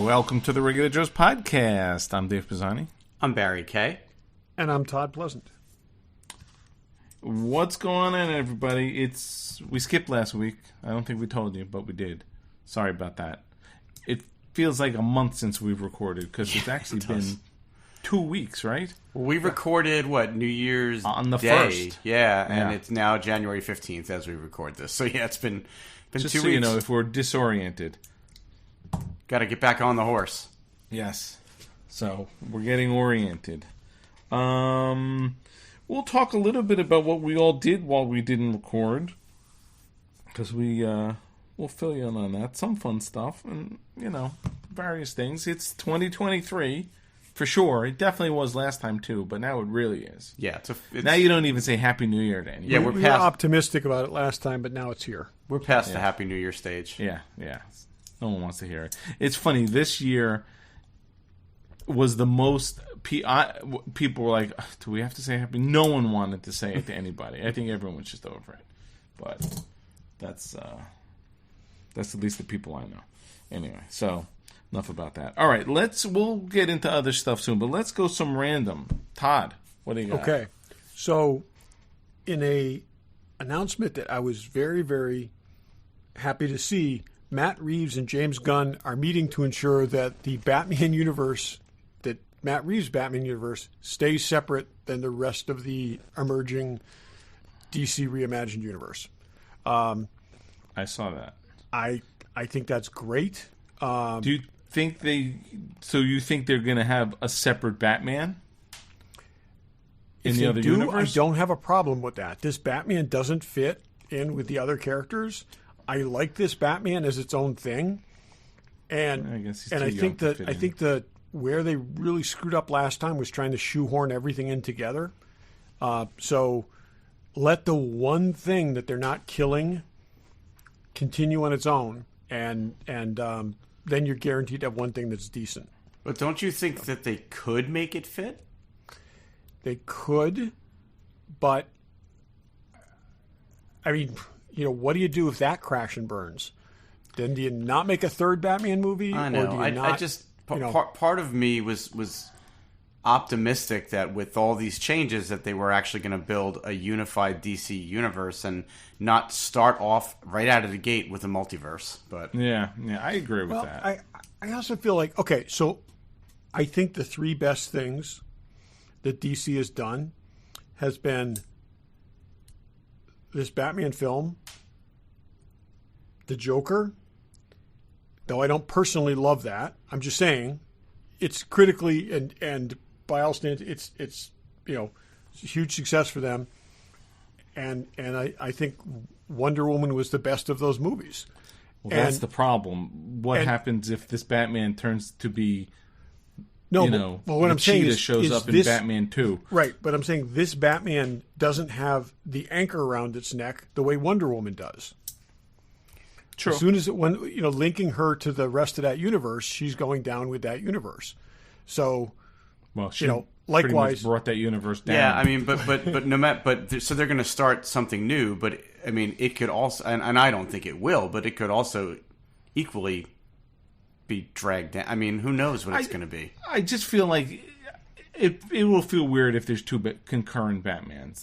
welcome to the Regular Joe's podcast. I'm Dave Pisani. I'm Barry Kay. And I'm Todd Pleasant. What's going on, everybody? We skipped last week. I don't think we told you, but we did. Sorry about that. It feels like a month since we've recorded, because it's actually been 2 weeks, right? We recorded, New Year's on the Day. 1st. Yeah, and it's now January 15th as we record this. So, yeah, it's been Just 2 so weeks. you know, if we're disoriented. Got to get back on the horse. Yes. So, we're getting oriented. We'll talk a little bit about what we all did while we didn't record. Because we'll fill you in on that. Some fun stuff and, various things. It's 2023, for sure. It definitely was last time, too, but now it really is. Yeah. Now you don't even say Happy New Year to anyone. Yeah, we were optimistic about it last time, but now it's here. We're past the Happy New Year stage. Yeah. No one wants to hear it. It's funny, this year was the most... people were like, do we have to say happy? No one wanted to say it to anybody. I think everyone was just over it. But that's at least the people I know. Anyway, so enough about that. All right, we'll get into other stuff soon, but let's go some random. Todd, what do you got? Okay. So in a announcement that I was very, very happy to see, Matt Reeves and James Gunn are meeting to ensure that the Batman universe, that Matt Reeves' Batman universe, stays separate than the rest of the emerging DC Reimagined universe. I saw that. I think that's great. Do you think you think they're going to have a separate Batman in the other universe? I don't have a problem with that. This Batman doesn't fit in with the other characters. I like this Batman as its own thing, and I think that where they really screwed up last time was trying to shoehorn everything in together. So let the one thing that they're not killing continue on its own, and then you're guaranteed to have one thing that's decent. But don't you think that they could make it fit? They could, but I mean, what do you do if that crash and burns? Then do you not make a third Batman movie? I know. Or do you part of me was optimistic that with all these changes that they were actually going to build a unified DC universe and not start off right out of the gate with a multiverse. But yeah, I agree with that. I also feel like, okay, so I think the three best things that DC has done has been this Batman film, the Joker, though I don't personally love that. I'm just saying it's critically and by all standards, it's a huge success for them. And I think Wonder Woman was the best of those movies. Well, that's the problem. What happens if this Batman turns to be, what I'm saying is shows up in Batman 2. Right, but I'm saying this Batman doesn't have the anchor around its neck the way Wonder Woman does. True. As soon as linking her to the rest of that universe, she's going down with that universe. So, she likewise pretty much brought that universe down. Yeah, I mean, so they're going to start something new. But I mean, it could also, and I don't think it will, but it could also equally be dragged down. I mean, who knows what it's going to be? I just feel like it will feel weird if there's two concurrent Batmans.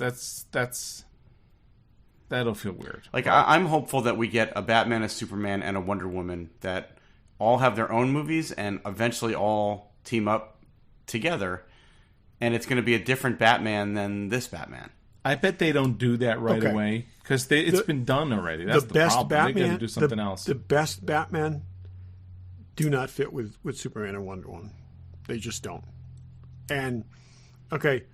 That'll feel weird. Like, I'm hopeful that we get a Batman, a Superman, and a Wonder Woman that all have their own movies and eventually all team up together, and it's going to be a different Batman than this Batman. I bet they don't do that right away because it's been done already. That's the best problem. Batman, they got to do something else. The best Batman do not fit with Superman and Wonder Woman. They just don't. And okay,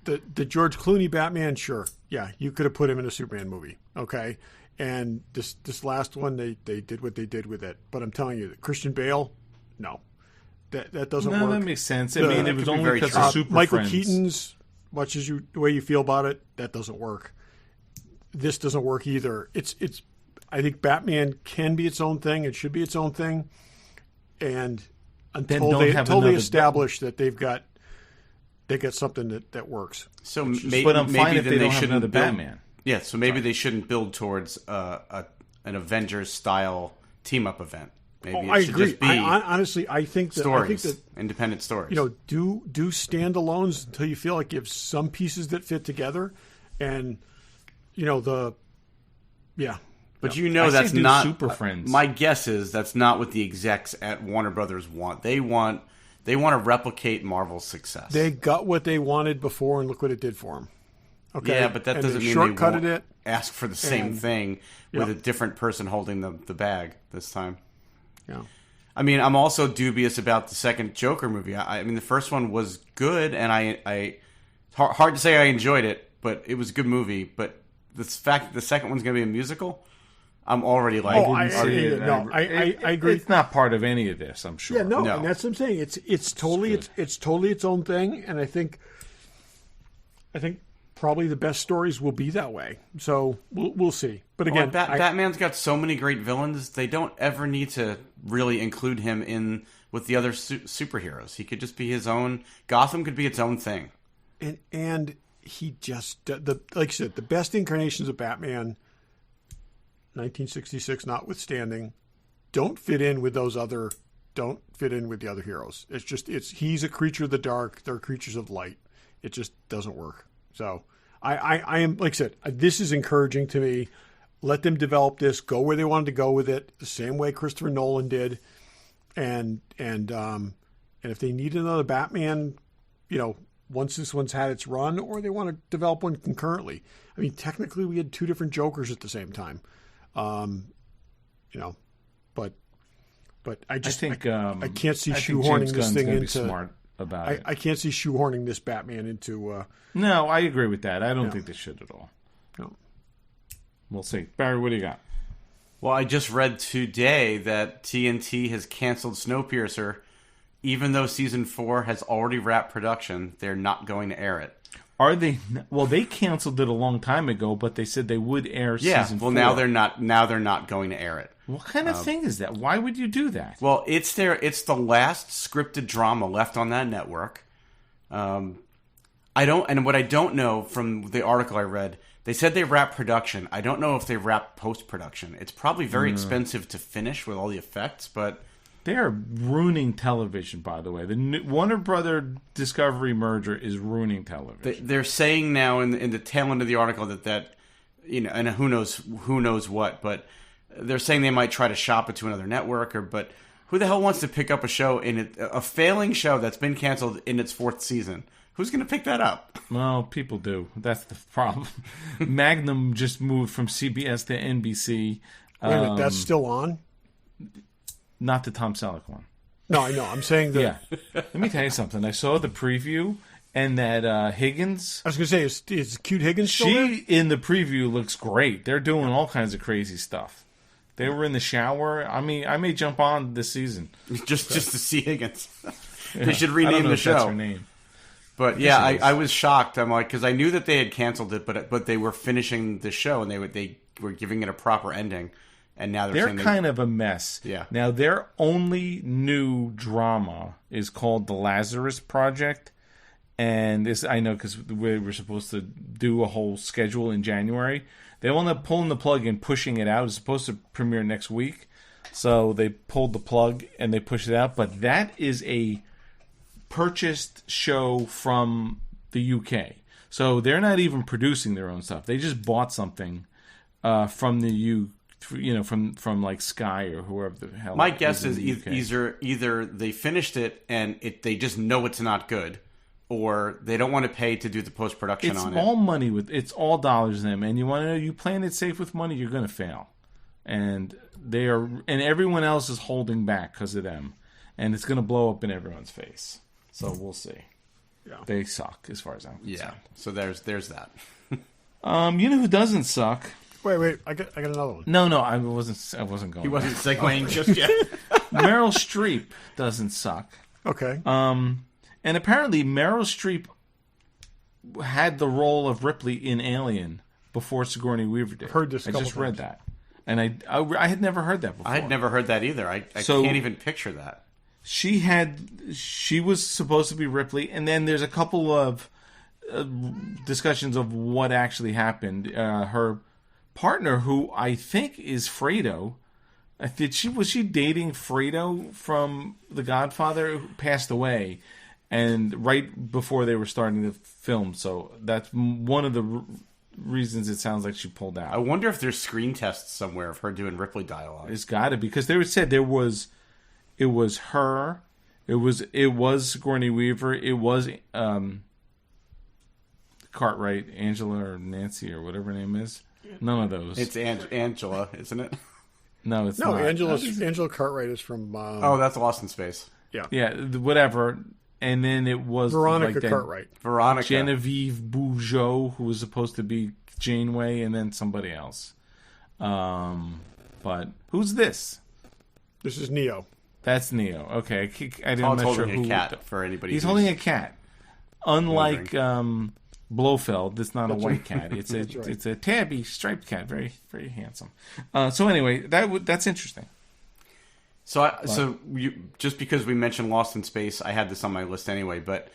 the George Clooney Batman, sure, yeah, you could have put him in a Superman movie, okay. And this last one, they did what they did with it. But I'm telling you, Christian Bale, no. That doesn't work. No, that makes sense. I mean, it was only because of Super Michael Friends. Keaton's, much as the way you feel about it, that doesn't work. This doesn't work either. It's. I think Batman can be its own thing. It should be its own thing. And until they establish that they got something that works. So but I'm fine if they don't have another build, Batman. Yeah, so maybe they shouldn't build towards an Avengers style team up event. Maybe I it should agree. just be Honestly, I think that independent stories. Do standalones until you feel like you have some pieces that fit together, and But that's not Super Friends. My guess is that's not what the execs at Warner Brothers want. They want to replicate Marvel's success. They got what they wanted before, and look what it did for them. Okay, yeah, but that doesn't mean shortcutted they it. Ask for the same thing with a different person holding the bag this time. Yeah. I mean, I'm also dubious about the second Joker movie. I mean, the first one was good, and I hard to say I enjoyed it, but it was a good movie. But the fact that the second one's going to be a musical, I'm already like, I agree. It's not part of any of this, I'm sure. Yeah, no. And that's what I'm saying. It's totally its own thing, and I think probably the best stories will be that way. So we'll see. But again, Batman's got so many great villains. They don't ever need to really include him in with the other superheroes. He could just be his own. Gotham could be its own thing. And he just like I said, the best incarnations of Batman, 1966 notwithstanding, don't fit in with the other heroes. He's a creature of the dark. They're creatures of light. It just doesn't work. So I am, like I said, this is encouraging to me. Let them develop this, go where they wanted to go with it, the same way Christopher Nolan did. And if they need another Batman, once this one's had its run, or they want to develop one concurrently. I mean, technically we had two different Jokers at the same time. But I think I can't see shoehorning this thing into smart about it. I can't see shoehorning this Batman into. No, I agree with that. I don't think they should at all. No. We'll see. Barry, what do you got? Well, I just read today that TNT has canceled Snowpiercer, even though season 4 has already wrapped production. They're not going to air it. Are they? Well, they canceled it a long time ago, but they said they would air season 4. Now they're not. Now they're not going to air it. What kind of thing is that? Why would you do that? Well, it's the last scripted drama left on that network. What I don't know from the article I read, they said they wrapped production. I don't know if they wrapped post-production. It's probably very expensive to finish with all the effects, but they are ruining television, by the way. The Warner Brother Discovery merger is ruining television. They're saying now in the tail end of the article that and who knows what, but they're saying they might try to shop it to another network, but who the hell wants to pick up a show a failing show that's been canceled in its 4th season? Who's going to pick that up? Well, people do. That's the problem. Magnum just moved from CBS to NBC. Wait a minute, that's still on? Not the Tom Selleck one. No, I know. I'm saying that. Yeah. Let me tell you something. I saw the preview, and that Higgins. I was going to say, is cute Higgins still there? She, in the preview, looks great. They're doing all kinds of crazy stuff. They were in the shower. I mean, I may jump on this season. just to see Higgins. They should rename the show. That's her name. But yeah, I was shocked. I'm like, because I knew that they had canceled it, but they were finishing the show and they were giving it a proper ending, and now they're kind of a mess. Yeah. Now their only new drama is called The Lazarus Project, and this I know because we were supposed to do a whole schedule in January. They wound up pulling the plug and pushing it out. It's supposed to premiere next week, so they pulled the plug and they pushed it out. But that is a purchased show from the UK, so they're not even producing their own stuff. They just bought something from the from like Sky or whoever the hell. My guess is either they finished it and they just know it's not good, or they don't want to pay to do the post production on it. It's all money it's all dollars to them, and you want to know you playing it safe with money, you're going to fail, and everyone else is holding back because of them, and it's going to blow up in everyone's face. So we'll see. Yeah. They suck as far as I'm concerned. Yeah. So there's that. You know who doesn't suck? Wait. I got another one. No, I wasn't going. He wasn't segueing just yet. Meryl Streep doesn't suck. Okay. And apparently Meryl Streep had the role of Ripley in Alien before Sigourney Weaver did. Heard this. I just read that, and I had never heard that before. I had never heard that either. I can't even picture that. She was supposed to be Ripley, and then there's a couple of discussions of what actually happened. Her partner, who I think is Fredo, Was she dating Fredo from The Godfather, who passed away, and right before they were starting to film? So that's one of the reasons it sounds like she pulled out. I wonder if there's screen tests somewhere of her doing Ripley dialogue. It's got to, because they said it was her, it was Sigourney Weaver, it was Cartwright, Angela or Nancy or whatever her name is. None of those. It's Angela, isn't it? No, it's not. Angela Cartwright is from. That's Lost in Space. Yeah, yeah, whatever. And then it was Veronica Cartwright. Veronica Genevieve Bujold, who was supposed to be Janeway, and then somebody else. But who's this? This is Neo. That's Neo. Okay, I didn't. Todd's not sure holding who. a cat for anybody. He's holding a cat. Unlike Blofeld, it's not a white cat. It's a right. It's a tabby striped cat. Very very handsome. So anyway, that's interesting. So just because we mentioned Lost in Space, I had this on my list anyway. But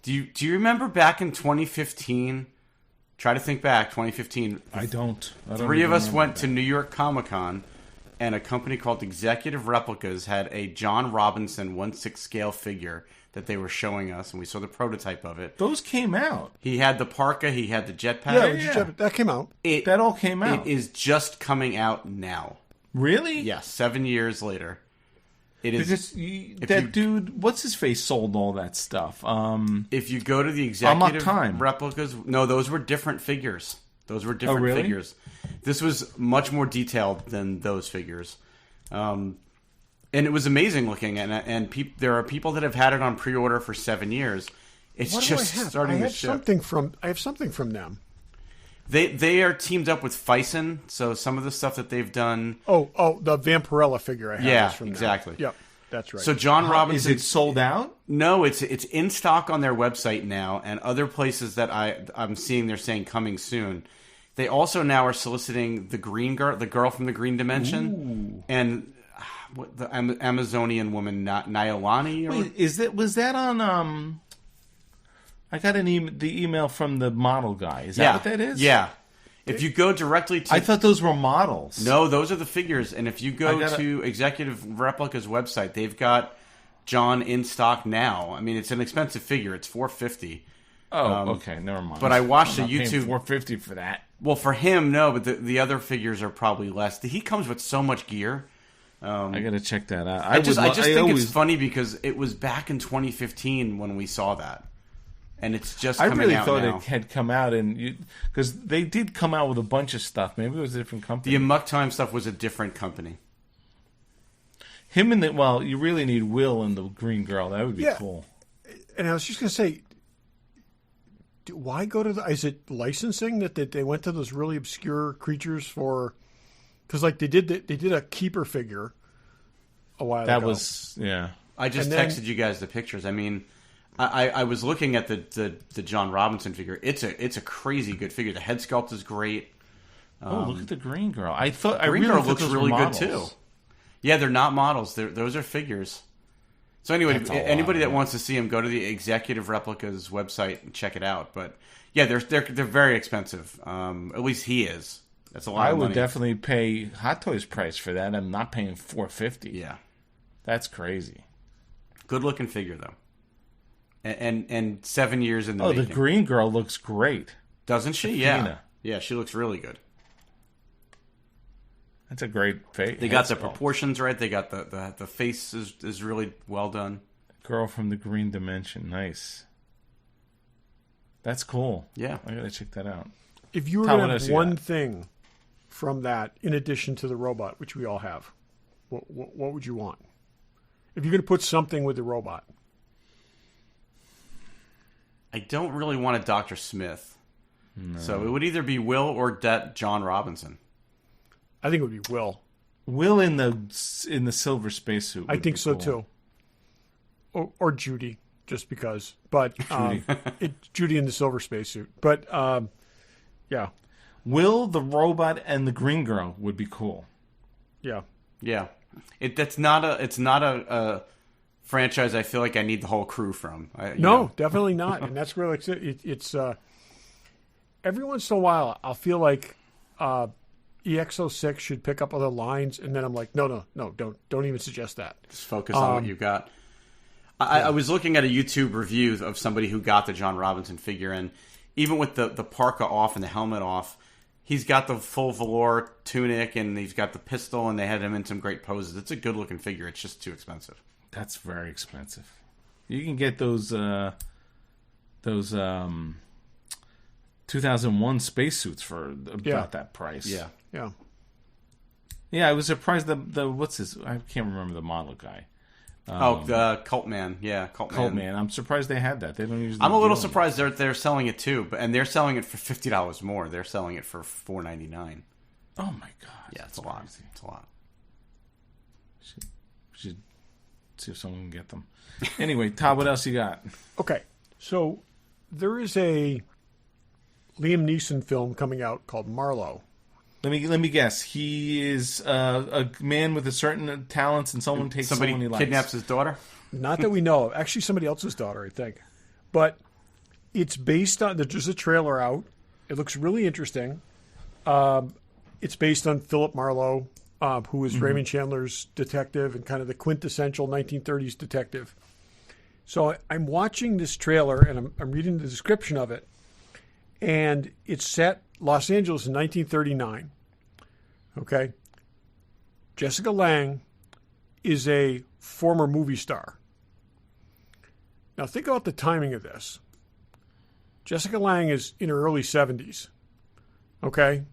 do you remember back in 2015? Try to think back. 2015. I don't. Three of us went to New York Comic Con, and a company called Executive Replicas had a John Robinson 1/6 scale figure that they were showing us, and we saw the prototype of it. Those came out. He had the parka. He had the jetpack. Yeah, that came out. That all came out. It is just coming out now. Really? Yes, 7 years later. It is because dude, what's his face, sold all that stuff. If you go to the Executive Replicas, no, those were different figures. Those were different figures. This was much more detailed than those figures, and it was amazing looking. And there are people that have had it on pre-order for 7 years. It's just starting to ship. I have something from them. They are teamed up with Fison, so some of the stuff that they've done. Oh, the Vampirella figure I have is from exactly. them. Yep, that's right. So John Robinson, is it sold out? No, it's in stock on their website now, and other places that I'm seeing they're saying coming soon. They also now are soliciting the green girl, the girl from the Green Dimension, and the Amazonian woman Nyalani. Wait, was that on? I got the email from the model guy. Is that what that is? Yeah. If you go directly to... I thought those were models. No, those are the figures. And if you go to Executive Replica's website, they've got John in stock now. I mean, it's an expensive figure. It's $450. Oh, okay. Never mind. But I watched I'm the not YouTube... $450 for that. Well, for him, no. But the other figures are probably less. He comes with so much gear. I got to check that out. I just think it's funny because it was back in 2015 when we saw that. And it's just coming out now. I really thought it had come out, because they did come out with a bunch of stuff. Maybe it was a different company. The Amok Time stuff was a different company. You really need Will and the Green Girl. That would be cool. And I was just going to say, why go to is it licensing that they went to those really obscure creatures for? Because they did a Keeper figure a while ago. That was I just texted you guys the pictures. I mean. I was looking at the John Robinson figure. It's a crazy good figure. The head sculpt is great. Look at the Green Girl. I Green Girl looks really good too. Yeah, they're not models. Those are figures. So anyway, anybody that wants to see them, go to the Executive Replicas website and check it out. But yeah, they're very expensive. At least he is. That's a lot of money. I would definitely pay Hot Toys price for that. I'm not paying $450. Yeah, that's crazy. Good looking figure though. And 7 years in the making. The Green Girl looks great. Doesn't she? Athena. Yeah, she looks really good. That's a great face. They got the proportions right. They got the face is really well done. Girl from the Green Dimension. Nice. That's cool. Yeah. I gotta check that out. If you were going to have one thing from that, in addition to the robot, which we all have, what would you want? If you're going to put something with the robot. I don't really want a Dr. Smith. No. So it would either be Will or John Robinson. I think it would be Will. Will in the silver spacesuit. I think so too. Or Judy, just because. But Judy in the silver spacesuit. But yeah. Will, the robot, and the Green Girl would be cool. Yeah. Yeah. It's not a franchise I feel like I need the whole crew from. No, definitely not. And that's where it's every once in a while I'll feel like EXO-6 should pick up other lines, and then I'm like, no, don't even suggest that. Just focus on what you've got. I was looking at a YouTube review of somebody who got the John Robinson figure, and even with the parka off and the helmet off, he's got the full velour tunic, and he's got the pistol, and they had him in some great poses. It's a good-looking figure. It's just too expensive. That's very expensive. You can get those 2001 spacesuits for about that price. Yeah. I was surprised the what's his? I can't remember the model guy. The Cult Man. Yeah, Cult Man. I'm surprised they had that. They don't usually. I'm a little surprised they're selling it too, and they're selling it for $50 more. They're selling it for $4.99. Oh my god! Yeah, it's a lot. It's a lot. Should see if someone can get them. Anyway, Todd, what else you got? Okay, so there is a Liam Neeson film coming out called Marlowe. Let me guess. He is a man with a certain talents, and someone takes someone he likes. Kidnaps his daughter. Not that we know of. Actually, somebody else's daughter, I think. But it's based on. There's a trailer out. It looks really interesting. It's based on Philip Marlowe, who was Raymond Chandler's detective and kind of the quintessential 1930s detective. So I'm watching this trailer and I'm reading the description of it, and it's set Los Angeles in 1939. Okay. Jessica Lange is a former movie star. Now think about the timing of this. Jessica Lange is in her early 70s. Okay.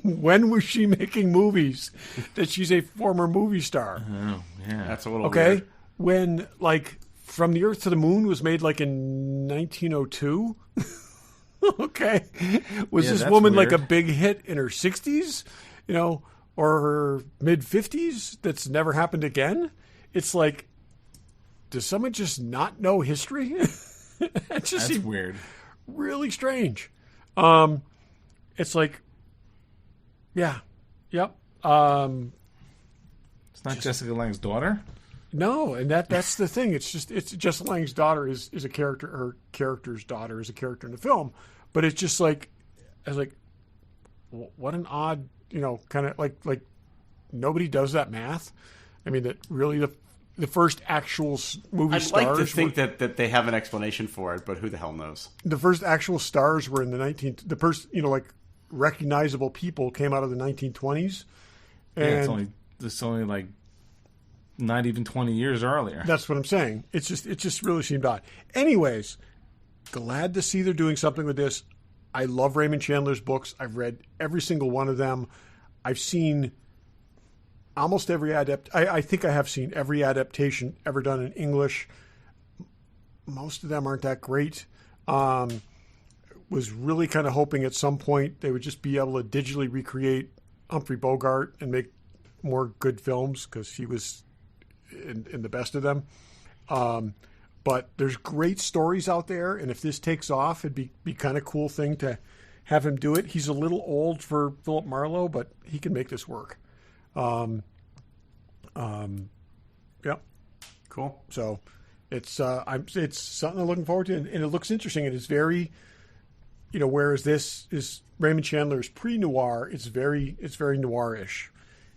When was she making movies that she's a former movie star? Oh, yeah. That's a little weird. When, like, From the Earth to the Moon was made, like, in 1902? Okay. Was this woman weird. like a big hit in her 60s, or her mid 50s that's never happened again? It's like, does someone just not know history? It just That's weird. Really strange. It's like, yeah, yep. It's not Jessica Lange's daughter? No, and that's the thing. It's Jessica Lange's daughter is a character. Her character's daughter is a character in the film, but it's just like, I was like, what an odd, kind of like nobody does that math. I mean, that really the first actual movie stars. I'd like to think that they have an explanation for it, but who the hell knows? The first actual stars were in the first, like recognizable people came out of the 1920s. And it's only like not even 20 years earlier. That's what I'm saying. It just really seemed odd. Anyways, glad to see they're doing something with this. I love Raymond Chandler's books. I've read every single one of them. I've seen almost every I think I have seen every adaptation ever done in English. Most of them aren't that great. Was really kind of hoping at some point they would just be able to digitally recreate Humphrey Bogart and make more good films, because he was in the best of them. But there's great stories out there, and if this takes off, it'd be kind of cool thing to have him do it. He's a little old for Philip Marlowe, but he can make this work. Yeah. Cool. So it's something I'm looking forward to, and it looks interesting. And it's very, whereas this is Raymond Chandler's pre-noir, it's very noirish,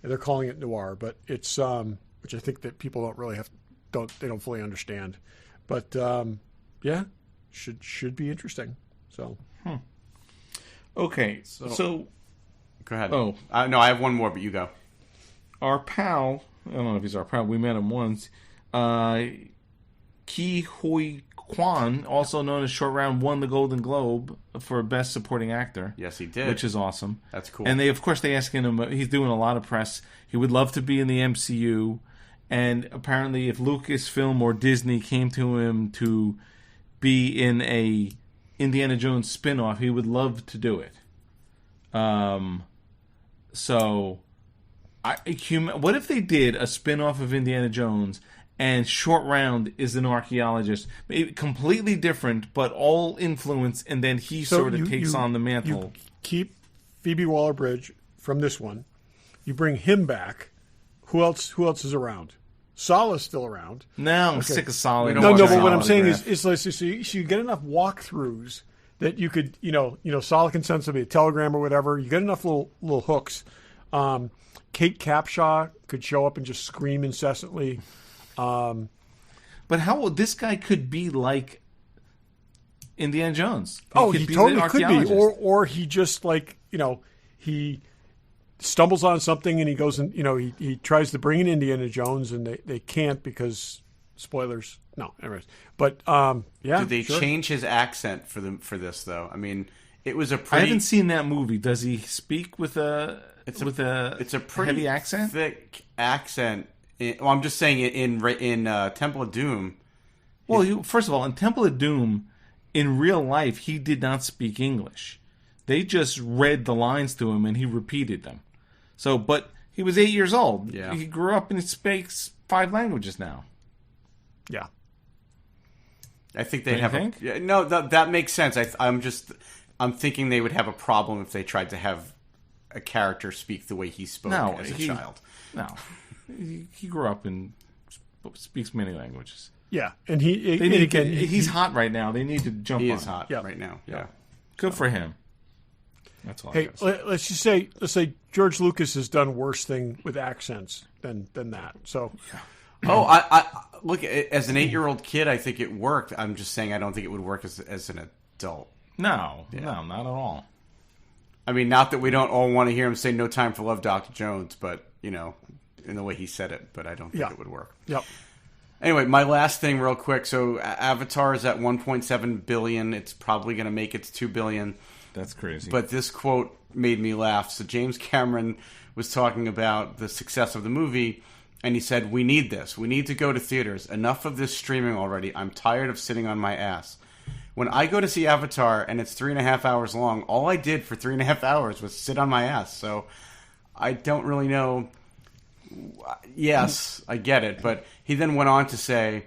and they're calling it noir, but it's which I think that people don't really don't fully understand. But yeah, should be interesting. So okay, so go ahead. Oh no, I have one more, but you go. Our pal, I don't know if he's our pal. We met him once. Ki Huy Kwan, also known as Short Round, won the Golden Globe for Best Supporting Actor. Yes, he did, which is awesome. That's cool. And they asking him. He's doing a lot of press. He would love to be in the MCU. And apparently, if Lucasfilm or Disney came to him to be in a Indiana Jones spin-off, he would love to do it. So, what if they did a spin-off of Indiana Jones and Short Round is an archaeologist? Maybe completely different, but all influence, and then he takes on the mantle. You keep Phoebe Waller-Bridge from this one. You bring him back. Who else is around? Salah's still around. No, I'm sick of Salah. No, but what I'm saying is like, so you get enough walkthroughs that you could, Sala can send somebody a telegram or whatever. You get enough little hooks. Kate Capshaw could show up and just scream incessantly. But this guy could be like Indiana Jones. He totally could be. Or he just he stumbles on something and he goes and, he tries to bring in Indiana Jones and they can't because spoilers. No, anyways. But, Did they change his accent for this, though? I mean, it was a pretty... I haven't seen that movie. Does he speak with a pretty heavy accent? Thick accent. I'm just saying in Temple of Doom. Well, first of all, in Temple of Doom, in real life, he did not speak English. They just read the lines to him and he repeated them. So, but he was 8 years old. Yeah. He grew up and he speaks 5 languages now. Yeah. I think they have. Think? No, that makes sense. I'm thinking they would have a problem if they tried to have a character speak the way he spoke as a child. No, he grew up and speaks many languages. Yeah, and he's hot right now. They need to jump on. He is hot right now. Yeah, good for him. That's all. Hey, let's say George Lucas has done worse thing with accents than that. So. Yeah. I look, as an 8-year-old kid, I think it worked. I'm just saying I don't think it would work as an adult. No, not at all. I mean, not that we don't all want to hear him say "No time for love, Dr. Jones," but in the way he said it. But I don't think it would work. Yep. Anyway, my last thing, real quick. So, Avatar is at 1.7 billion. It's probably going to make its 2 billion. That's crazy. But this quote made me laugh. So, James Cameron was talking about the success of the movie. And he said, "We need this. We need to go to theaters. Enough of this streaming already. I'm tired of sitting on my ass. When I go to see Avatar and it's 3.5 hours long, all I did for 3.5 hours was sit on my ass. So I don't really know. Yes, I get it." But he then went on to say,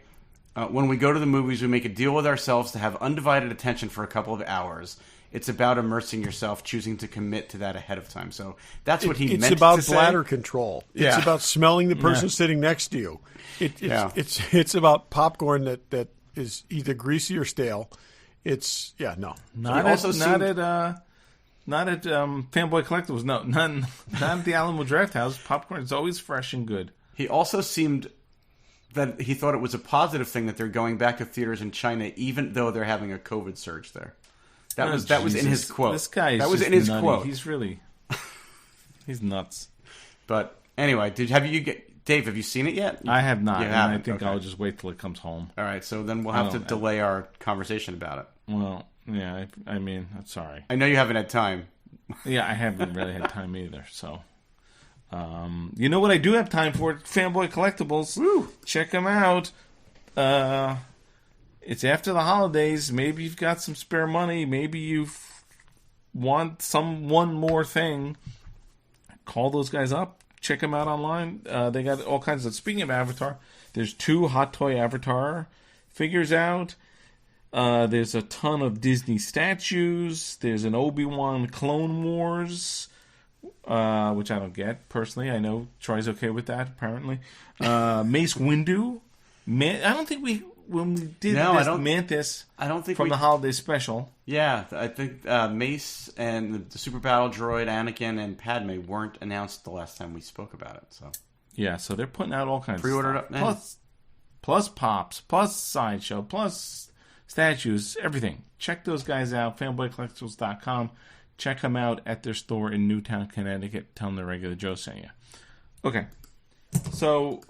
when we go to the movies, we make a deal with ourselves to have undivided attention for a couple of hours. It's about immersing yourself, choosing to commit to that ahead of time. So that's what he meant to say. It's about bladder control. Yeah. It's about smelling the person sitting next to you. It's about popcorn that is either greasy or stale. It's no. Not at Fanboy Collectibles. No, not at the Alamo Draft House. Popcorn is always fresh and good. He also seemed that he thought it was a positive thing that they're going back to theaters in China, even though they're having a COVID surge there. That was in his quote. This guy is was in his nutty. quote. He's nuts. But anyway, Dave, have you seen it yet? I have not. And I think I'll just wait till it comes home. All right, so then we'll have to delay our conversation about it. Well, yeah, I mean, I'm sorry. I know you haven't had time. Yeah, I haven't really had time either. So, you know what I do have time for? Fanboy Collectibles. Woo! Check them out. It's after the holidays. Maybe you've got some spare money. Maybe you want one more thing. Call those guys up. Check them out online. They got all kinds of... Speaking of Avatar, there's 2 Hot Toy Avatar figures out. There's a ton of Disney statues. There's an Obi-Wan Clone Wars, which I don't get, personally. I know Troy's okay with that, apparently. Mace Windu. I don't think when we did Mantis from the holiday special. Yeah, I think Mace and the Super Battle Droid, Anakin, and Padme weren't announced the last time we spoke about it. So yeah, so they're putting out all kinds pre-ordered of stuff. Plus pops, plus sideshow, plus statues, everything. Check those guys out, fanboycollectibles.com. Check them out at their store in Newtown, Connecticut. Tell them the Regular Joe sent you. Okay, so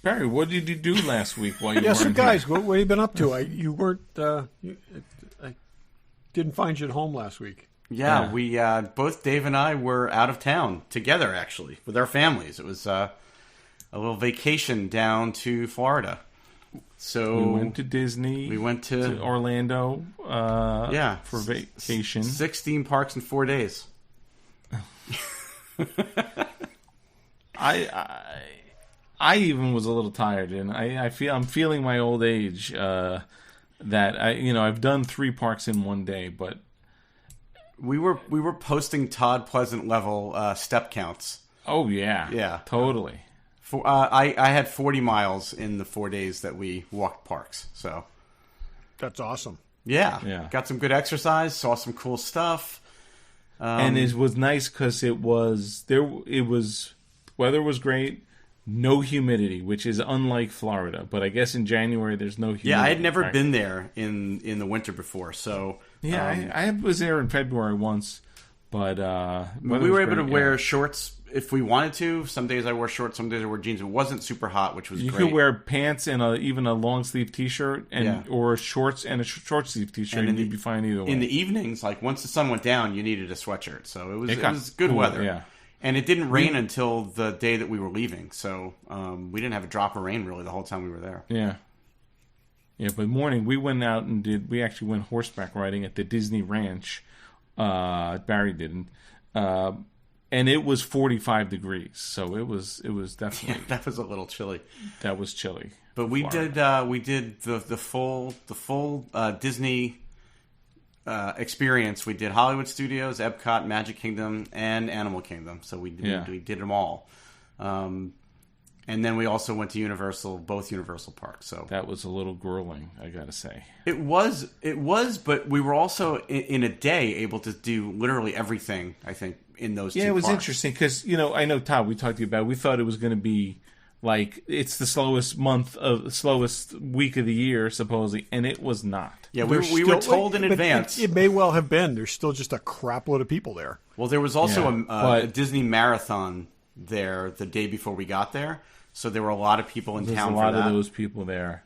Barry, what did you do last week while you weren't so guys, here? what have you been up to? You weren't. I didn't find you at home last week. Yeah, we both Dave and I were out of town together, actually, with our families. It was a little vacation down to Florida. So we went to Disney. We went to Orlando. For vacation. 16 parks in 4 days. I even was a little tired, and I'm feeling my old age. That I've done 3 parks in one day, but we were posting Todd Pleasant level step counts. Oh yeah, totally. I had 40 miles in the 4 days that we walked parks. So That's awesome. Yeah. Got some good exercise, saw some cool stuff. And it was nice because weather was great, no humidity, which is unlike Florida. But I guess in January there's no humidity. Yeah, I had never been there in the winter before, so I was there in February once, but we were able to wear shorts if we wanted to. Some days I wore shorts, some days I wore jeans. It wasn't super hot, which was great. You could wear pants and even a long sleeve T-shirt or shorts and a short sleeve T-shirt, and you'd be fine either way. In the evenings, like once the sun went down, you needed a sweatshirt, so it was good weather. Yeah. And it didn't rain until the day that we were leaving, so we didn't have a drop of rain really the whole time we were there. Yeah. Yeah, but morning we went out and we actually went horseback riding at the Disney Ranch. Barry didn't. And it was 45 degrees, so it was definitely that was a little chilly. That was chilly. But we did the full Disney experience. We did Hollywood Studios, Epcot, Magic Kingdom, and Animal Kingdom. So we did them all. And then we also went to both Universal parks. So that was a little grueling, I gotta say. It was, but we were also in a day able to do literally everything, I think, in those two parks. Yeah, it was interesting because, I know, Todd, we talked to you about it. We thought it was going to be like it's the slowest week of the year, supposedly, and it was not. Yeah, we were told in advance. It may well have been. There's still just a crap load of people there. Well, there was also a Disney marathon there the day before we got there, so there were a lot of people in town for that. There's a lot of those people there.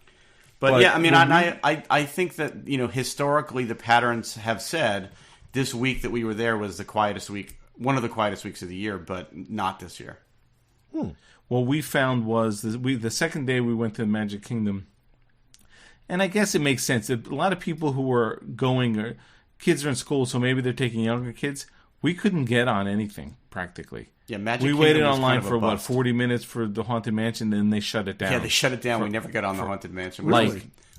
But yeah, I mean, I think that, historically the patterns have said this week that we were there was the quietest week, one of the quietest weeks of the year, but not this year. What we found was the second day we went to the Magic Kingdom, and I guess it makes sense. A lot of people who were going, kids are in school, so maybe they're taking younger kids. We couldn't get on anything practically. Yeah, Magic we Kingdom waited was online kind of for 40 minutes for the Haunted Mansion, then they shut it down. Yeah, they shut it down. We never got on the Haunted Mansion.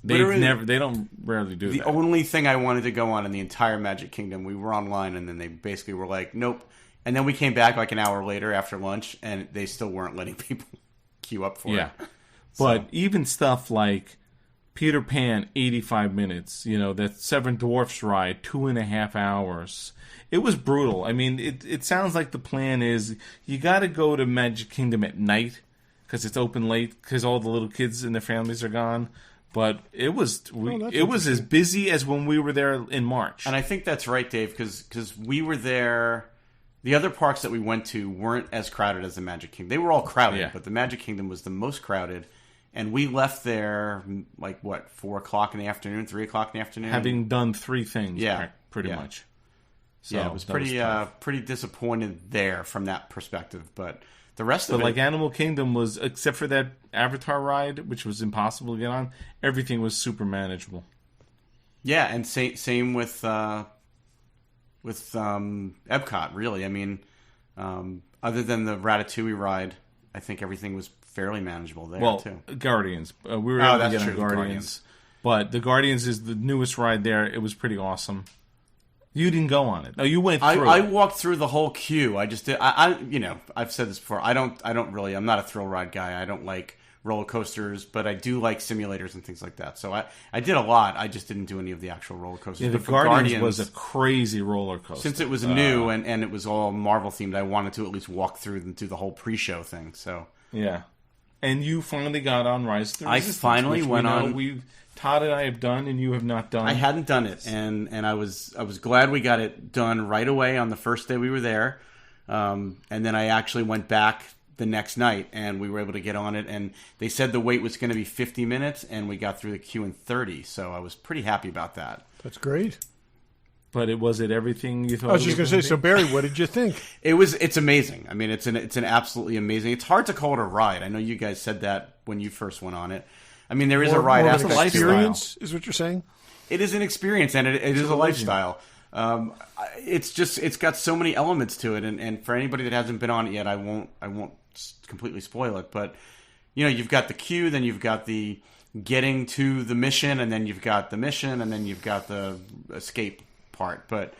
They don't rarely do that. The only thing I wanted to go on in the entire Magic Kingdom, we were online, and then they basically were like, nope. And then we came back like an hour later after lunch, and they still weren't letting people queue up for it. But even stuff like Peter Pan, 85 minutes, that Seven Dwarfs ride, 2.5 hours. It was brutal. I mean, it sounds like the plan is you got to go to Magic Kingdom at night because it's open late because all the little kids and their families are gone. But it was as busy as when we were there in March. And I think that's right, Dave, because we were there. The other parks that we went to weren't as crowded as the Magic Kingdom. They were all crowded, but the Magic Kingdom was the most crowded. And we left there, 4 o'clock in the afternoon, 3 o'clock in the afternoon? Having done 3 things, pretty much. So it was pretty disappointed there from that perspective. But the rest of it... But Animal Kingdom was, except for that Avatar ride, which was impossible to get on, everything was super manageable. Yeah, and same with Epcot, really. I mean, other than the Ratatouille ride, I think everything was fairly manageable there, too. Guardians. We were able to get on Guardians. But the Guardians is the newest ride there. It was pretty awesome. You didn't go on it. No, you went through I walked through the whole queue. I just did. I've said this before. I'm not a thrill ride guy. I don't like roller coasters, but I do like simulators and things like that. So I did a lot. I just didn't do any of the actual roller coasters. Yeah, the Guardians was a crazy roller coaster. Since it was new and it was all Marvel themed, I wanted to at least walk through and do the whole pre-show thing. So yeah, and you finally got on Rise of the Resistance. I finally went on. Todd and I have done, and you have not done. I hadn't done it, and I was glad we got it done right away on the first day we were there, and then I actually went back the next night, and we were able to get on it. And they said the wait was going to be 50 minutes, and we got through the queue in 30. So I was pretty happy about that. That's great. But was it everything you thought? I was just going to say. So Barry, what did you think? It's amazing. I mean, it's an absolutely amazing. It's hard to call it a ride. I know you guys said that when you first went on it. I mean, there is a ride aspect. An experience is what you're saying. It is an experience, and it is a lifestyle. It's got so many elements to it, and for anybody that hasn't been on it yet, I won't completely spoil it. But you've got the queue, then you've got the getting to the mission, and then you've got the mission, and then you've got the escape part. But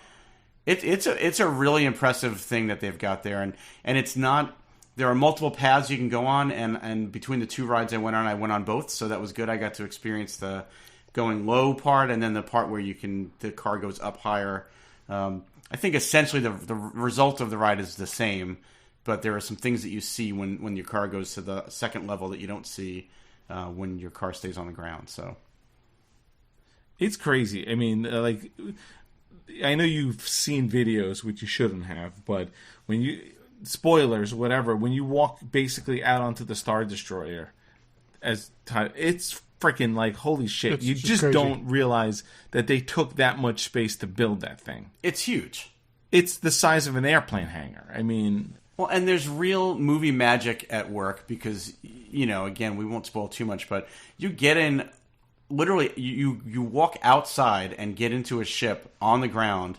it's a really impressive thing that they've got there, and it's not. There are multiple paths you can go on, and between the 2 rides I went on both, so that was good. I got to experience the going low part, and then the part where the car goes up higher. I think essentially the result of the ride is the same, but there are some things that you see when your car goes to the second level that you don't see when your car stays on the ground. So it's crazy. I mean, like, I know you've seen videos, which you shouldn't have, but when you spoilers, whatever, when you walk basically out onto the Star Destroyer, it's freaking like, holy shit. It's you just crazy. Don't realize that they took that much space to build that thing. it's huge. It's the size of an airplane hangar. I mean, Well, and there's real movie magic at work because, again, we won't spoil too much, but you get in, literally, you walk outside and get into a ship on the ground,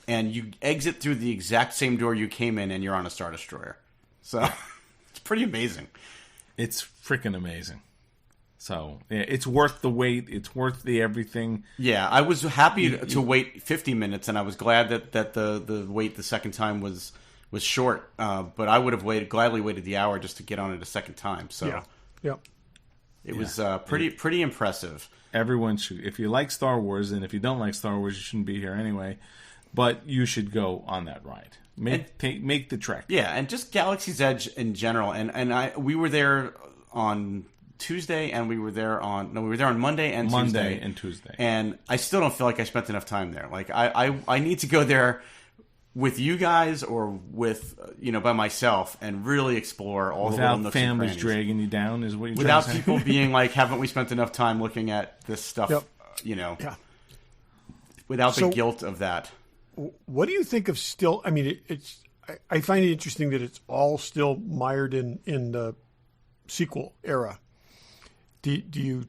and you exit through the exact same door you came in, and you're on a Star Destroyer. So it's pretty amazing. it's freaking amazing. So, yeah, it's worth the wait. It's worth the everything. Yeah, I was happy to wait 50 minutes, and I was glad that the wait the second time was short. But I would have gladly waited the hour just to get on it a second time. So Yeah. it was pretty impressive. Everyone should. If you like Star Wars, and if you don't like Star Wars, you shouldn't be here anyway. But you should go on that ride. Make the trek. Yeah, and just Galaxy's Edge in general. We were there on Tuesday, and we were there on Monday and Tuesday. And I still don't feel like I spent enough time there. Like I need to go there with you guys or with by myself and really explore all the little nooks and families crannies. Dragging you down is what you're Without trying to say? people being like, haven't we spent enough time looking at this stuff? Yep. Yeah. Without the So- guilt of that. What do you think of still? I mean, I find it interesting that it's all still mired in the sequel era. Do you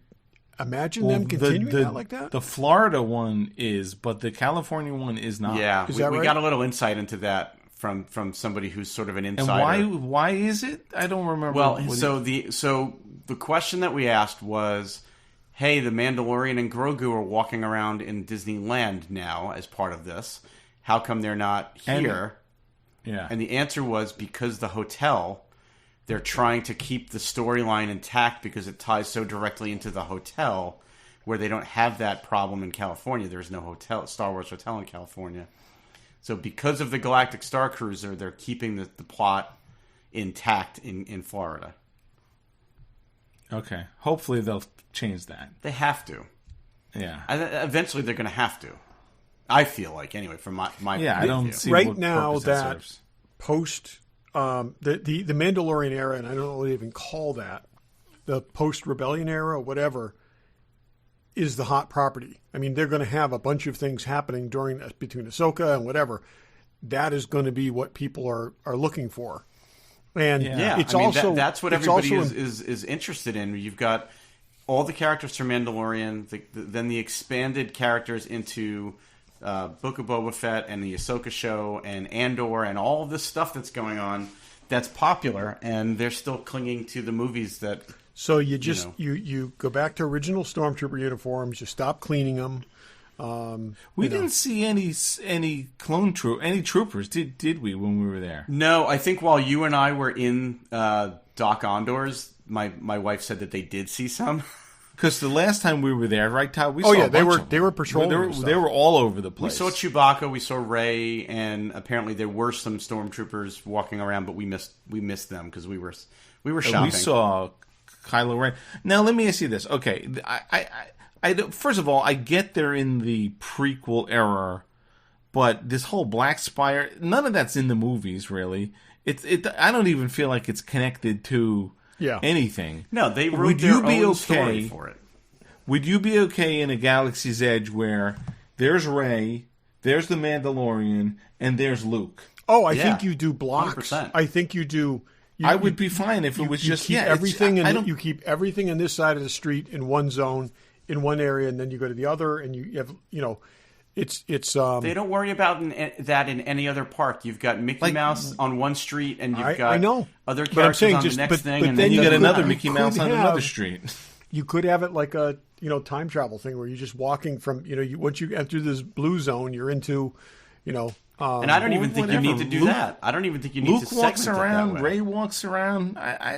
imagine them continuing that like that? The Florida one is, but the California one is not. Yeah, Is we, that we right? got a little insight into that from somebody who's sort of an And insider. why is it? I don't remember. Well, so the question that we asked was, hey, the Mandalorian and Grogu are walking around in Disneyland now as part of this. How come they're not here? Yeah. And the answer was because the hotel, they're trying to keep the storyline intact because it ties so directly into the hotel, where they don't have that problem in California. There's no Star Wars hotel in California. So because of the Galactic Star Cruiser, they're keeping the plot intact in Florida. Okay. Hopefully they'll change that. They have to. Yeah. Eventually they're going to have to. I feel like, anyway, from my Yeah, I don't view. see Right what now purpose that serves. post the Mandalorian era, and I don't know what they even call that, the post Rebellion era, or whatever, is the hot property. I mean, they're going to have a bunch of things happening between Ahsoka and whatever. That is going to be what people are looking for. And Yeah, it's I mean, also that's what it's everybody also is interested in. You've got all the characters from Mandalorian, then the expanded characters into Book of Boba Fett and the Ahsoka show and Andor and all of this stuff that's going on that's popular, and they're still clinging to the movies that. So you just you go back to original Stormtrooper uniforms. You stop cleaning them. We didn't see any troopers, did we, when we were there? No, I think while you and I were in Doc Ondor's, my wife said that they did see some. Because the last time we were there, right, Todd? We saw a bunch of them. they were patrolling. They were all over the We place. saw Chewbacca, we saw Rey, and apparently there were some stormtroopers walking around, but we missed them because we were shopping. We saw Kylo Ren. Now let me ask you this. Okay, I first of all, I get they're in the prequel era, but this whole Black Spire, none of that's in the movies really. I don't even feel like it's connected to anything. No, they wrote their own story for it. Would you be okay in a Galaxy's Edge where there's Rey, there's the Mandalorian, and there's Luke? Oh, I think you do blocks. 100%. I think you do. I would be fine if it was just keep it's- everything. you keep everything in this side of the street in one zone, in one area, and then you go to the other, and you have it's. They don't worry about that in any other park. You've got Mickey Mouse on one street, and you've got I know. other But I'm characters saying on just- the next but thing, and then then you you get could- another you Mickey could Mouse on have- another street. You could have it like a time travel thing where you're just walking from once you enter this blue zone, you're into you know. And I don't even think you need to do that. I don't even think you need to segment walks around, it that way. Ray walks around.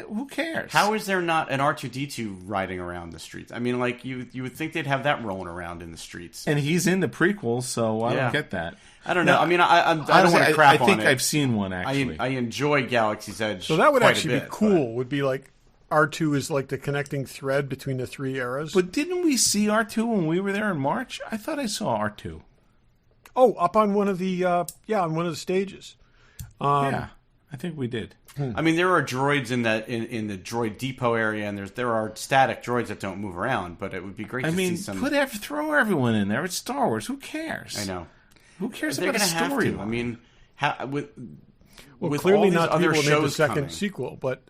Who cares? How is there not an R2-D2 riding around the streets? I mean, like, you would think they'd have that rolling around in the streets. And he's in the prequel, so I don't get that. I don't know. I mean, I don't want to crap on it. I think I've seen one, actually. I enjoy Galaxy's Edge. So that would actually be cool. Would be like R2 is like the connecting thread between the three eras. But didn't we see R2 when we were there in March? I thought I saw R2. Oh, up on one of the on one of the stages. Yeah, I think we did. I mean, there are droids in the droid depot area, and there are static droids that don't move around. But it would be great to see some. Throw everyone in there. It's Star Wars. Who cares? I know. Who cares They're about a story? have to. I mean, with clearly all these not other people made the shows second coming. sequel, but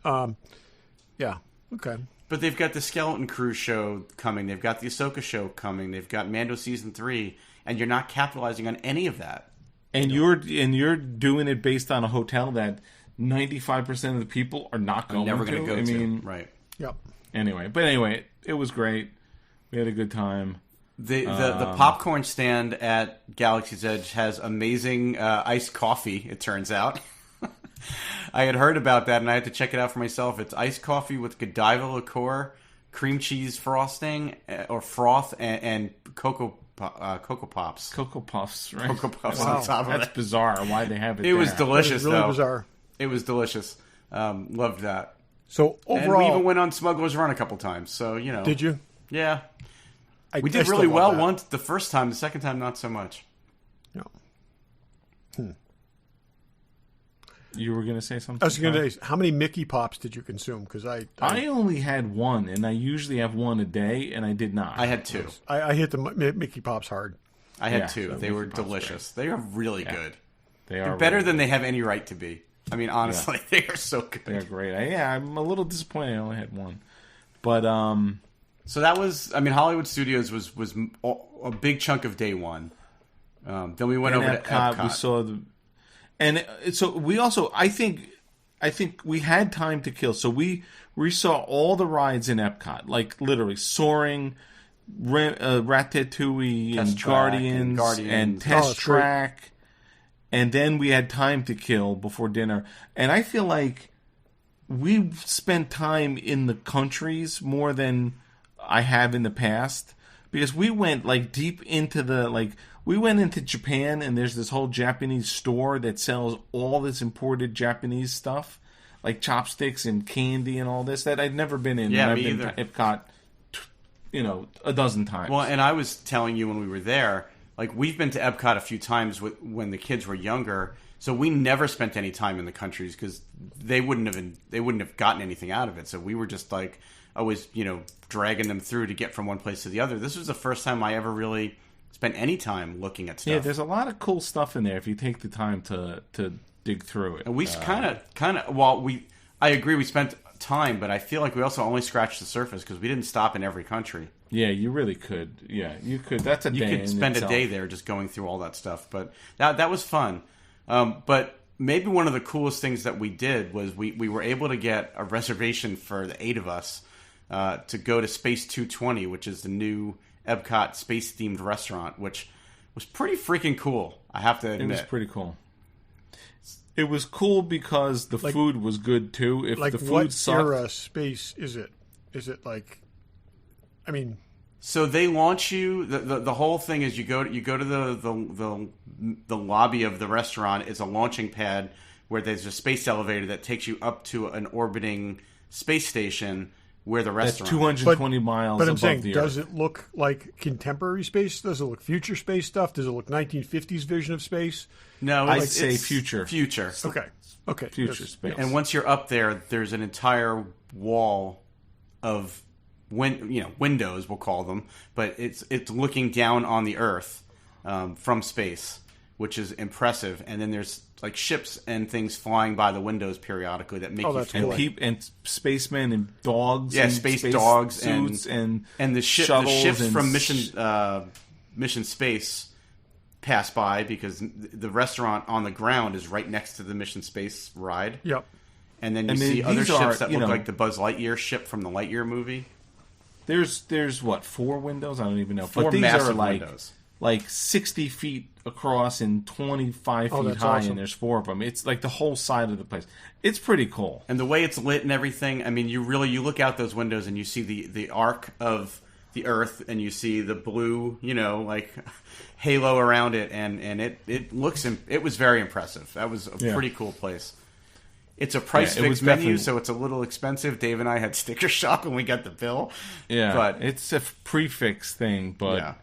yeah, okay. But they've got the Skeleton Crew show coming. They've got the Ahsoka show coming. They've got Mando season 3, and you're not capitalizing on any of that. And you're doing it based on a hotel that 95% of the people are not going never to. Go I mean, right? Yep. Anyway, it was great. We had a good time. The popcorn stand at Galaxy's Edge has amazing iced coffee, it turns out. I had heard about that, and I had to check it out for myself. It's iced coffee with Godiva liqueur, cream cheese frosting, or froth, and Cocoa Pops. Cocoa Puffs, right? Cocoa Puffs on top of it. That's bizarre why they have it It was delicious, That is really though. bizarre. It was delicious. Loved that. So overall... And we even went on Smuggler's Run a couple times, so, you know. Did you? Yeah. We I did still really love well that. once the first time. The second time, not so much. No. You were going to say something? I was going to say, how many Mickey Pops did you consume? Because I only had one, and I usually have one a day, and I did not. I had two. I hit the Mickey Pops hard. I had two. They were delicious. They are really good. They're better really than they have any right to be. I mean, honestly, they are so good. They're great. I'm a little disappointed I only had one. But, so that was, I mean, Hollywood Studios was a big chunk of day one. Then we went over to Epcot. We saw so we also, I think we had time to kill. So we saw all the rides in Epcot, like literally Soaring, Ratatouille, and Guardians, and Test Track. And then we had time to kill before dinner. And I feel like we've spent time in the countries more than I have in the past. Because we went like deep into we went into Japan, and there's this whole Japanese store that sells all this imported Japanese stuff, like chopsticks and candy and all this that I'd never been in. Yeah, I've me been either. to Epcot, a dozen times. Well, and I was telling you when we were there, like we've been to Epcot a few times when the kids were younger, so we never spent any time in the countries because they wouldn't have gotten anything out of it. So we were just like always, dragging them through to get from one place to the other. This was the first time I ever really spent any time looking at stuff. Yeah, there's a lot of cool stuff in there if you take the time to dig through it. And we kind of I agree we spent time, but I feel like we also only scratched the surface because we didn't stop in every country. Yeah, you really could. Yeah, you could. That's a day. You could spend a day there just going through all that stuff. But that was fun. But maybe one of the coolest things that we did was we were able to get a reservation for the 8 of us to go to Space 220, which is the new Epcot space-themed restaurant, which was pretty freaking cool, I have to admit. It was pretty cool. It was cool because the food was good, too. If the food what sucked... era space is it? Is it like... I mean... So they launch you. The whole thing is you go to the lobby of the restaurant. It's a launching pad where there's a space elevator that takes you up to an orbiting space station where the restaurant. That's 220 miles but I'm above saying, the does Earth. it look like contemporary space? Does it look future space stuff? Does it look 1950s vision of space? No, I'd say future. Future. Okay. Future space. And once you're up there, there's an entire wall of windows, we'll call them, but it's looking down on the Earth from space, which is impressive. And then there's like ships and things flying by the windows periodically that make you feel and spacemen and dogs. Yeah, and space dogs suits and the ships from Mission Space pass by because the restaurant on the ground is right next to the Mission Space ride. Yep. And then you see other ships that look like the Buzz Lightyear ship from the Lightyear movie. There's what, 4 windows? I don't even know. 4 but these massive are like windows. like 60 feet across and 25 feet high, awesome. and there's 4 of them. It's like the whole side of the place. It's pretty cool. And the way it's lit and everything, I mean, you look out those windows and you see the arc of the Earth, and you see the blue, like halo around it, and it was very impressive. That was a pretty cool place. It's a price fixed menu, so it's a little expensive. Dave and I had sticker shock when we got the bill. Yeah, but it's a prefix thing, but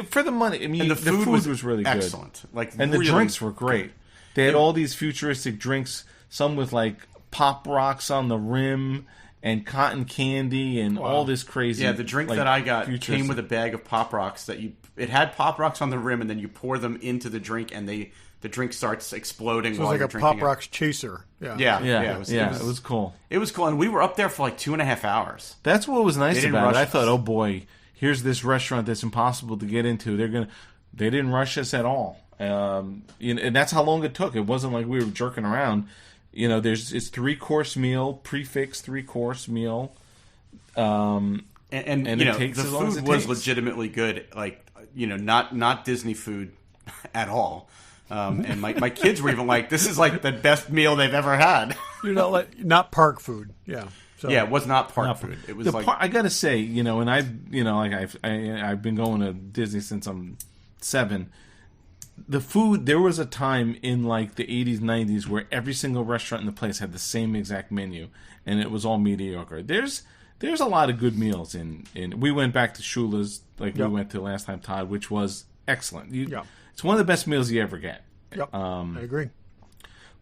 for the money, I mean, and the food was really excellent. Good. And the drinks were great. They had all these futuristic drinks, some with like pop rocks on the rim and cotton candy and all this crazy. Yeah, the drink that I got came with a bag of Pop Rocks it had Pop Rocks on the rim, and then you pour them into the drink, and the drink starts exploding. So it was like a Pop Rocks chaser. Yeah. It was cool. It was cool, and we were up there for like 2.5 hours. That's what was nice about it. I thought, oh boy, here's this restaurant that's impossible to get into. They didn't rush us at all. And that's how long it took. It wasn't like we were jerking around. It's 3-course meal, prefix 3-course meal. And it takes the food was legitimately good. Like, not Disney food at all. And my kids were even like, this is like the best meal they've ever had. Not park food. Yeah. So. Yeah, it was not park food. It was I gotta say, and I've been going to Disney since I'm 7. The food, there was a time in like the 80s, 90s where every single restaurant in the place had the same exact menu, and it was all mediocre. There's a lot of good meals in we went back to Shula's we went to last time, Todd, which was excellent. It's one of the best meals you ever get. Yep, I agree.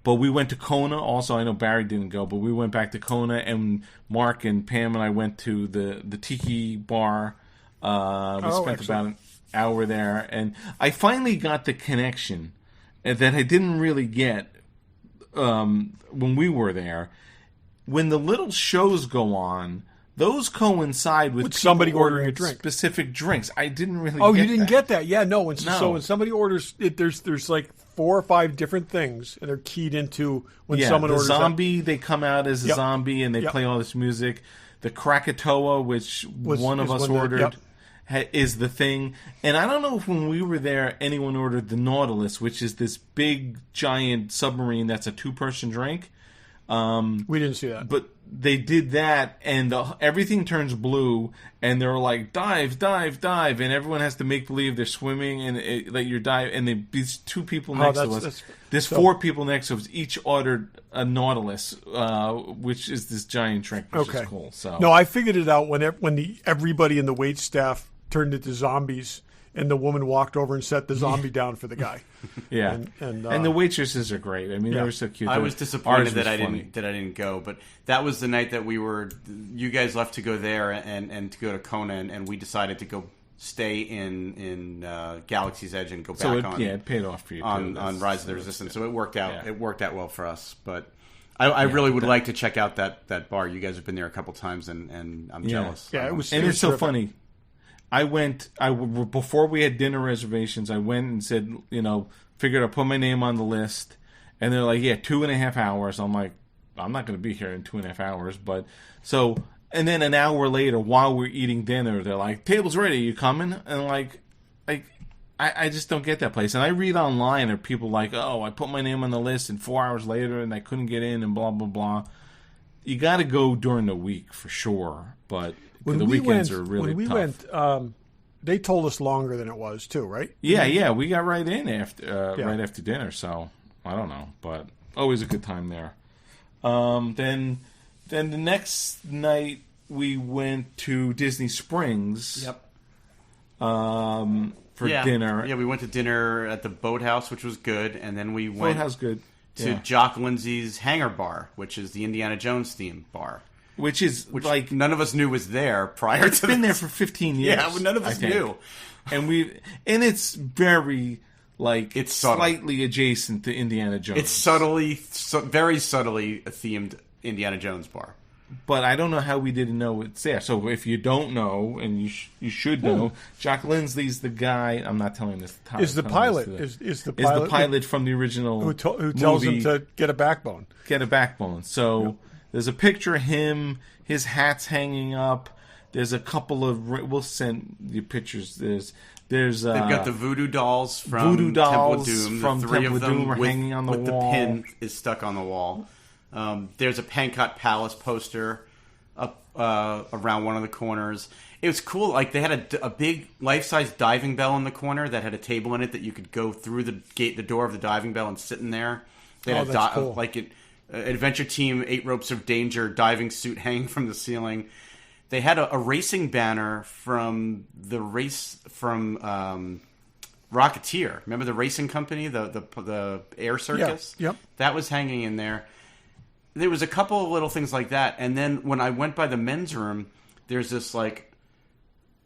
But we went to Kona also. I know Barry didn't go, but we went back to Kona, and Mark and Pam and I went to the Tiki Bar. We spent about an hour there, and I finally got the connection that I didn't really get when we were there. When the little shows go on, those coincide with somebody ordering a drink, specific drinks. I didn't really. Oh, you didn't get that? Yeah, no. So when somebody orders, there's like 4 or 5 different things, and they're keyed into when someone orders. Zombie, they come out as a zombie, and they play all this music. The Krakatoa, which one of us ordered. Is the thing. And I don't know if when we were there anyone ordered the Nautilus, which is this big giant submarine that's a 2-person drink. We didn't see that, but they did that, and everything turns blue, and they're like dive, dive, dive, and everyone has to make believe they're swimming and that you're diving. And these 2 people next to us, there's 4 people next to us, each ordered a Nautilus, which is this giant drink, which is cool. So no, I figured it out when everybody in the wait staff turned into zombies, and the woman walked over and set the zombie down for the guy. Yeah, and the waitresses are great. I mean, they were so cute. I was disappointed that I didn't go, but that was the night that you guys left to go there and to go to Kona, and we decided to go stay in Galaxy's Edge and go back on. Yeah, it paid off for you on Rise of the Resistance. So it worked out. Yeah. It worked out well for us, but. I really would like to check out that bar. You guys have been there a couple times, and I'm jealous. Yeah, it was. And it's so terrific. funny. Before we had dinner reservations, I went and said, figured I'd put my name on the list. And they're like, 2.5 hours. I'm like, I'm not going to be here in 2.5 hours. And then an hour later, while we're eating dinner, they're like, table's ready, you coming? And I just don't get that place. And I read online of people like, oh, I put my name on the list and 4 hours later and I couldn't get in and blah, blah, blah. You got to go during the week for sure. But the weekends are really tough. When we went, they told us longer than it was too, right? Yeah. We got right in right after dinner. So I don't know, but always a good time there. Then the next night we went to Disney Springs. Yep. For dinner. Yeah, we went to dinner at the Boathouse, which was good, and then we went good. to Jock Lindsay's Hangar Bar, which is the Indiana Jones themed bar. Which like none of us knew was there prior to. It's been there for 15 years. Yeah, none of us knew. And it's very it's slightly adjacent to Indiana Jones. It's very subtly a themed Indiana Jones bar. But I don't know how we didn't know it's there. So if you don't know, and you should know, Jock Lindsay's the guy. I'm not telling this. Is the pilot? Is the pilot from the original who tells him to get a backbone? Get a backbone. So there's a picture of him. His hat's hanging up. There's a couple of. We'll send you pictures. There's They've got the voodoo dolls from Temple of Doom. From the three Temple of them Doom are hanging on the wall. The pin is stuck on the wall. There's a Pankot Palace poster up around one of the corners. It was cool. Like they had a big life-size diving bell in the corner that had a table in it that you could go through the door of the diving bell and sit in there. They had cool. Adventure Team 8 Ropes of Danger diving suit hanging from the ceiling. They had a racing banner from Rocketeer. Remember the racing company, the air circus? Yeah. Yep. That was hanging in there. There was a couple of little things like that. And then when I went by the men's room, there's this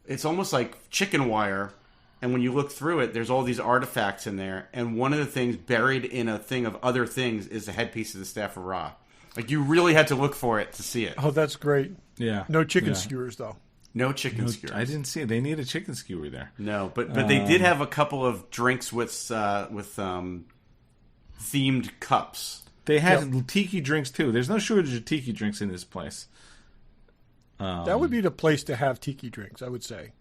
it's almost like chicken wire. And when you look through it, there's all these artifacts in there. And one of the things buried in a thing of other things is the headpiece of the Staff of Ra. Like, you really had to look for it to see it. Oh, that's great. Yeah. No chicken skewers, though. No chicken skewers. I didn't see it. They need a chicken skewer there. No, but they did have a couple of drinks with themed cups. They had tiki drinks, too. There's no shortage of tiki drinks in this place. That would be the place to have tiki drinks, I would say.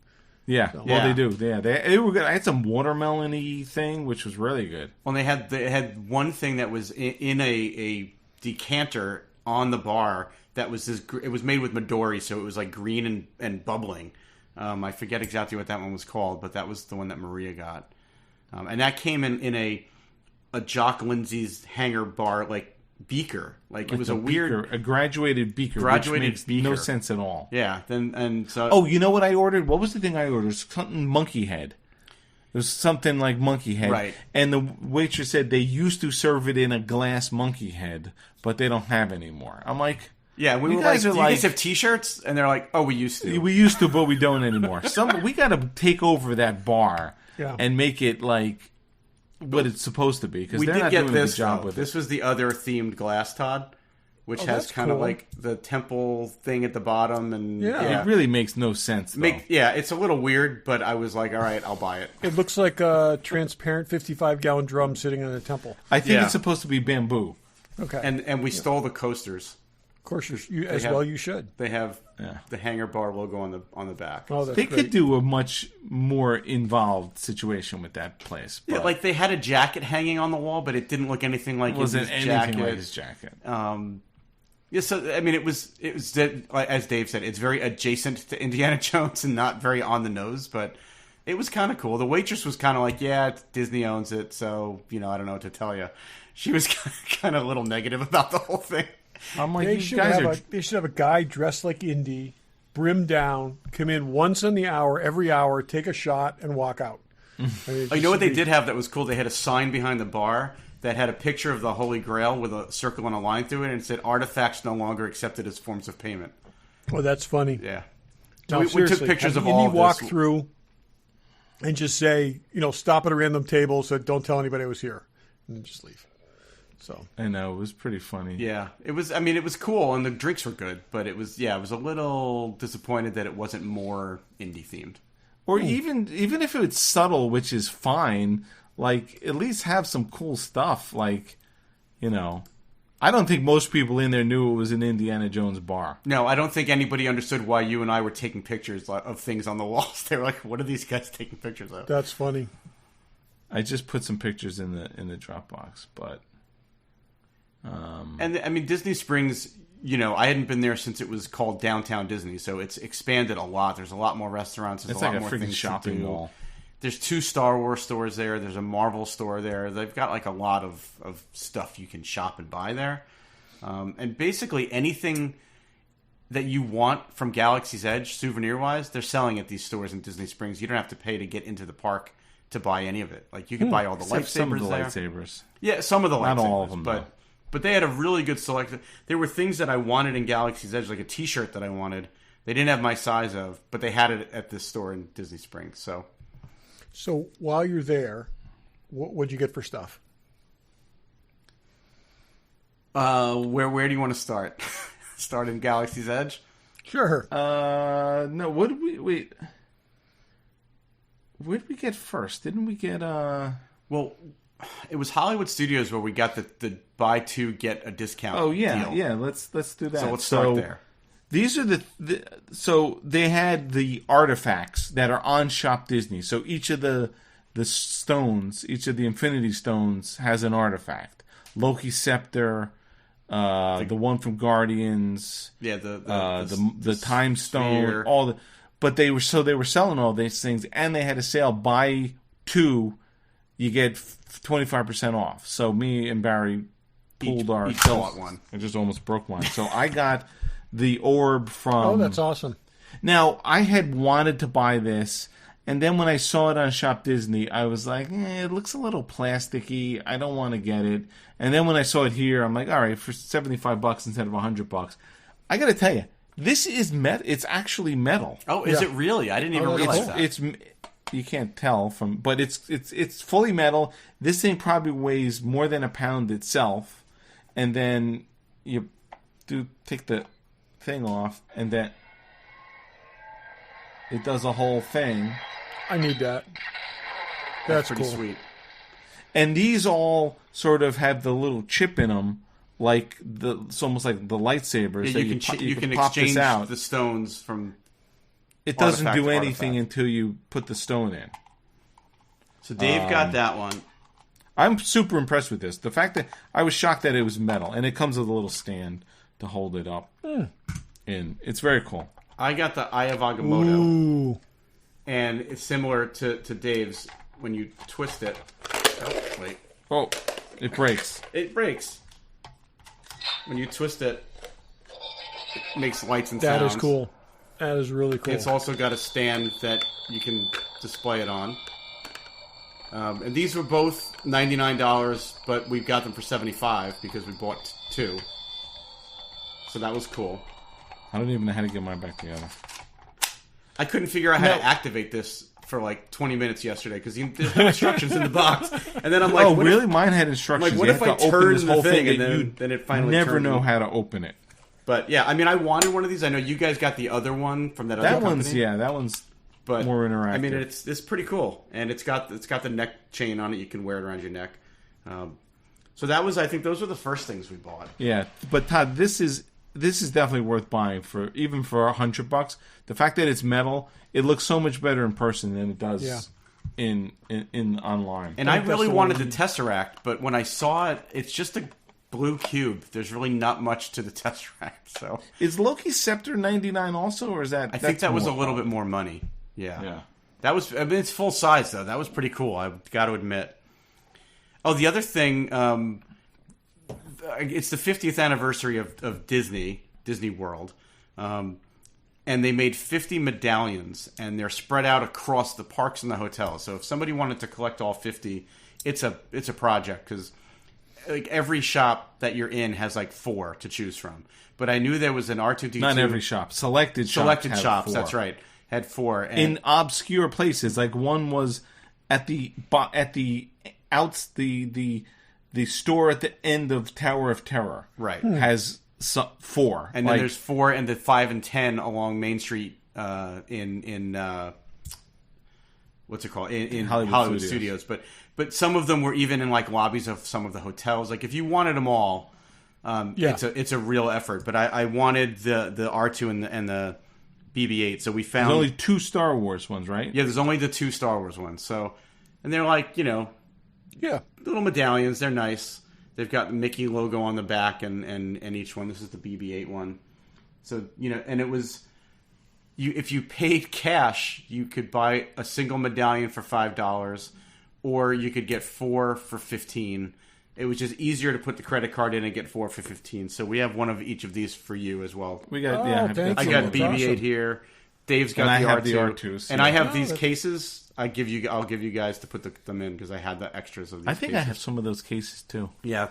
Yeah, well, they do. Yeah, they were good. I had some watermelon-y thing, which was really good. Well, they had one thing that was in a decanter on the bar that was it was made with Midori, so it was like green and bubbling. I forget exactly what that one was called, but that was the one that Maria got. And that came in a Jock Lindsay's Hangar bar beaker. Like it was a weird graduated beaker, which makes no sense at all. Yeah. So oh, you know what I ordered? What was the thing I ordered? It was something monkey head. It was something like monkey head. Right. And the waitress said they used to serve it in a glass monkey head, but they don't have anymore. I'm like, yeah, we were like, do you guys have T-shirts? And they're like, oh, we used to. We used to, but we don't anymore. We got to take over that bar and make it like what it's supposed to be, because they're not doing a good job with it. This was the other themed glass, Todd, which has kind of like the temple thing at the bottom, and it really makes no sense. It's a little weird, but I was like, all right, I'll buy it. It looks like a transparent 55-gallon drum sitting in a temple. I think it's supposed to be bamboo. Okay, and we stole the coasters. Of course, you should. They have the Hangar Bar logo on the back. Oh, that's they great. could do a much more involved situation with that place. Yeah, like they had a jacket hanging on the wall, but it didn't look anything like his jacket. Yeah, so I mean, it was as Dave said, it's very adjacent to Indiana Jones and not very on the nose, but it was kind of cool. The waitress was kind of like, yeah, Disney owns it, so I don't know what to tell you. She was kind of a little negative about the whole thing. I'm like, they should have a guy dressed like Indy, brim down, come in once in the hour, every hour, take a shot, and walk out. You know what they did have that was cool? They had a sign behind the bar that had a picture of the Holy Grail with a circle and a line through it, and it said, "Artifacts no longer accepted as forms of payment." Oh, that's funny. Yeah. No, we took pictures of all of this. Walk through and just say, stop at a random table, so don't tell anybody I was here, and just leave. So I know, it was pretty funny. Yeah, it was. I mean, it was cool, and the drinks were good, but it was a little disappointed that it wasn't more indie themed. Or even if it's subtle, which is fine, like at least have some cool stuff. Like, I don't think most people in there knew it was an Indiana Jones bar. No, I don't think anybody understood why you and I were taking pictures of things on the walls. They were like, "What are these guys taking pictures of?" That's funny. I just put some pictures in the Dropbox, but. And I mean, Disney Springs, I hadn't been there since it was called Downtown Disney, so it's expanded a lot. There's a lot more restaurants. There's it's a like lot a more freaking things shopping to do. mall. There's 2 Star Wars stores there. There's a Marvel store there. They've got like a lot of stuff you can shop and buy there. And basically anything that you want from Galaxy's Edge, souvenir-wise, they're selling at these stores in Disney Springs. You don't have to pay to get into the park to buy any of it. Like, you can buy all the lightsabers some of the there. lightsabers. Yeah, some of the lightsabers. Not all of them, but they had a really good selection. There were things that I wanted in Galaxy's Edge, like a T-shirt that I wanted. They didn't have my size of, but they had it at this store in Disney Springs. So while you're there, what'd you get for stuff? Where do you want to start? Start in Galaxy's Edge? Sure. No. What did we Where did we get first? Didn't we get Well, it was Hollywood Studios where we got the buy 2 get a discount. Oh yeah, deal. yeah. Let's do that. So let's start there. These are so they had the artifacts that are on Shop Disney. So each of the stones, each of the Infinity Stones has an artifact. Loki's scepter, the one from Guardians, the Time Stone, but they were selling all these things, and they had a sale: buy 2, you get 25% off. So me and Barry pulled our one. I just almost broke mine. So I got the orb from... Oh, that's awesome. Now, I had wanted to buy this, and then when I saw it on Shop Disney, I was like, it looks a little plasticky. I don't want to get it. And then when I saw it here, I'm like, all right, for $75 instead of $100. I got to tell you, this is metal. It's actually metal. Oh, is it really? I didn't even realize that. It's you can't tell but it's fully metal. This thing probably weighs more than a pound itself, and then you take the thing off, and then it does a whole thing. I need that. That's pretty cool. Sweet. And these all sort of have the little chip in them, like it's almost like the lightsabers. Yeah, you can pop exchange this out. the stones from. It doesn't do anything until you put the stone in. So Dave got that one. I'm super impressed with this. The fact that I was shocked that it was metal, and it comes with a little stand to hold it up. And it's very cool. I got the Eye of Agamotto. Ooh. And it's similar to Dave's when you twist it. Oh, wait. Oh, it breaks. It breaks. When you twist it, it makes lights and That sounds. is cool. That is really cool. It's also got a stand that you can display it on. And these were both $99, but we got them for $75 because we bought 2. So that was cool. I don't even know how to get mine back together. I couldn't figure out how to activate this for like 20 minutes yesterday because there's no instructions in the box. And then I'm like, really? Mine had instructions. Like, what you if have I to open turn this the whole thing thing and then it finally never know how to open it. But yeah, I mean, I wanted one of these. I know you guys got the other one from that other company. That one's but, more interactive. I mean, it's pretty cool, and it's got the neck chain on it. You can wear it around your neck. So that was, I think, those were the first things we bought. Yeah, but Todd, this is definitely worth buying for $100. The fact that it's metal, it looks so much better in person than it does in online. And I really wanted the Tesseract, but when I saw it, it's just a blue cube. There's really not much to the Tesseract. So is Loki's scepter $99 also, or is that? I think that was a little bit more money. Yeah. That was. I mean, it's full size though. That was pretty cool. I've got to admit. Oh, the other thing. It's the 50th anniversary of Disney World, and they made 50 medallions, and they're spread out across the parks and the hotels. So if somebody wanted to collect all 50, it's a project because like every shop that you're in has like 4 to choose from. But I knew there was an R2D2. Not every shop. Selected shops. 4. That's right. Had 4 and in obscure places. Like one was at the store at the end of Tower of Terror. Right. Has 4. And then there's 4 and the 5 and 10 along Main Street in what's it called? In Hollywood Studios. But some of them were even in like lobbies of some of the hotels. Like if you wanted them all, it's a real effort. But I wanted the R2 and the BB-8. So we found there's only 2 Star Wars ones, right? Yeah, there's only the 2 Star Wars ones. So and they're like, little medallions. They're nice. They've got the Mickey logo on the back and each one. This is the BB-8 one. So, and it was if you paid cash, you could buy a single medallion for $5 or you could get 4 for $15. It was just easier to put the credit card in and get 4 for $15. So we have one of each of these for you as well. We got thank I you. got That's BB-8 awesome. here. Dave's got and the I have R2. the R2s. And I have these cases. I'll give you guys to put them in because I had the extras of these I think cases. I have some of those cases too. Yeah,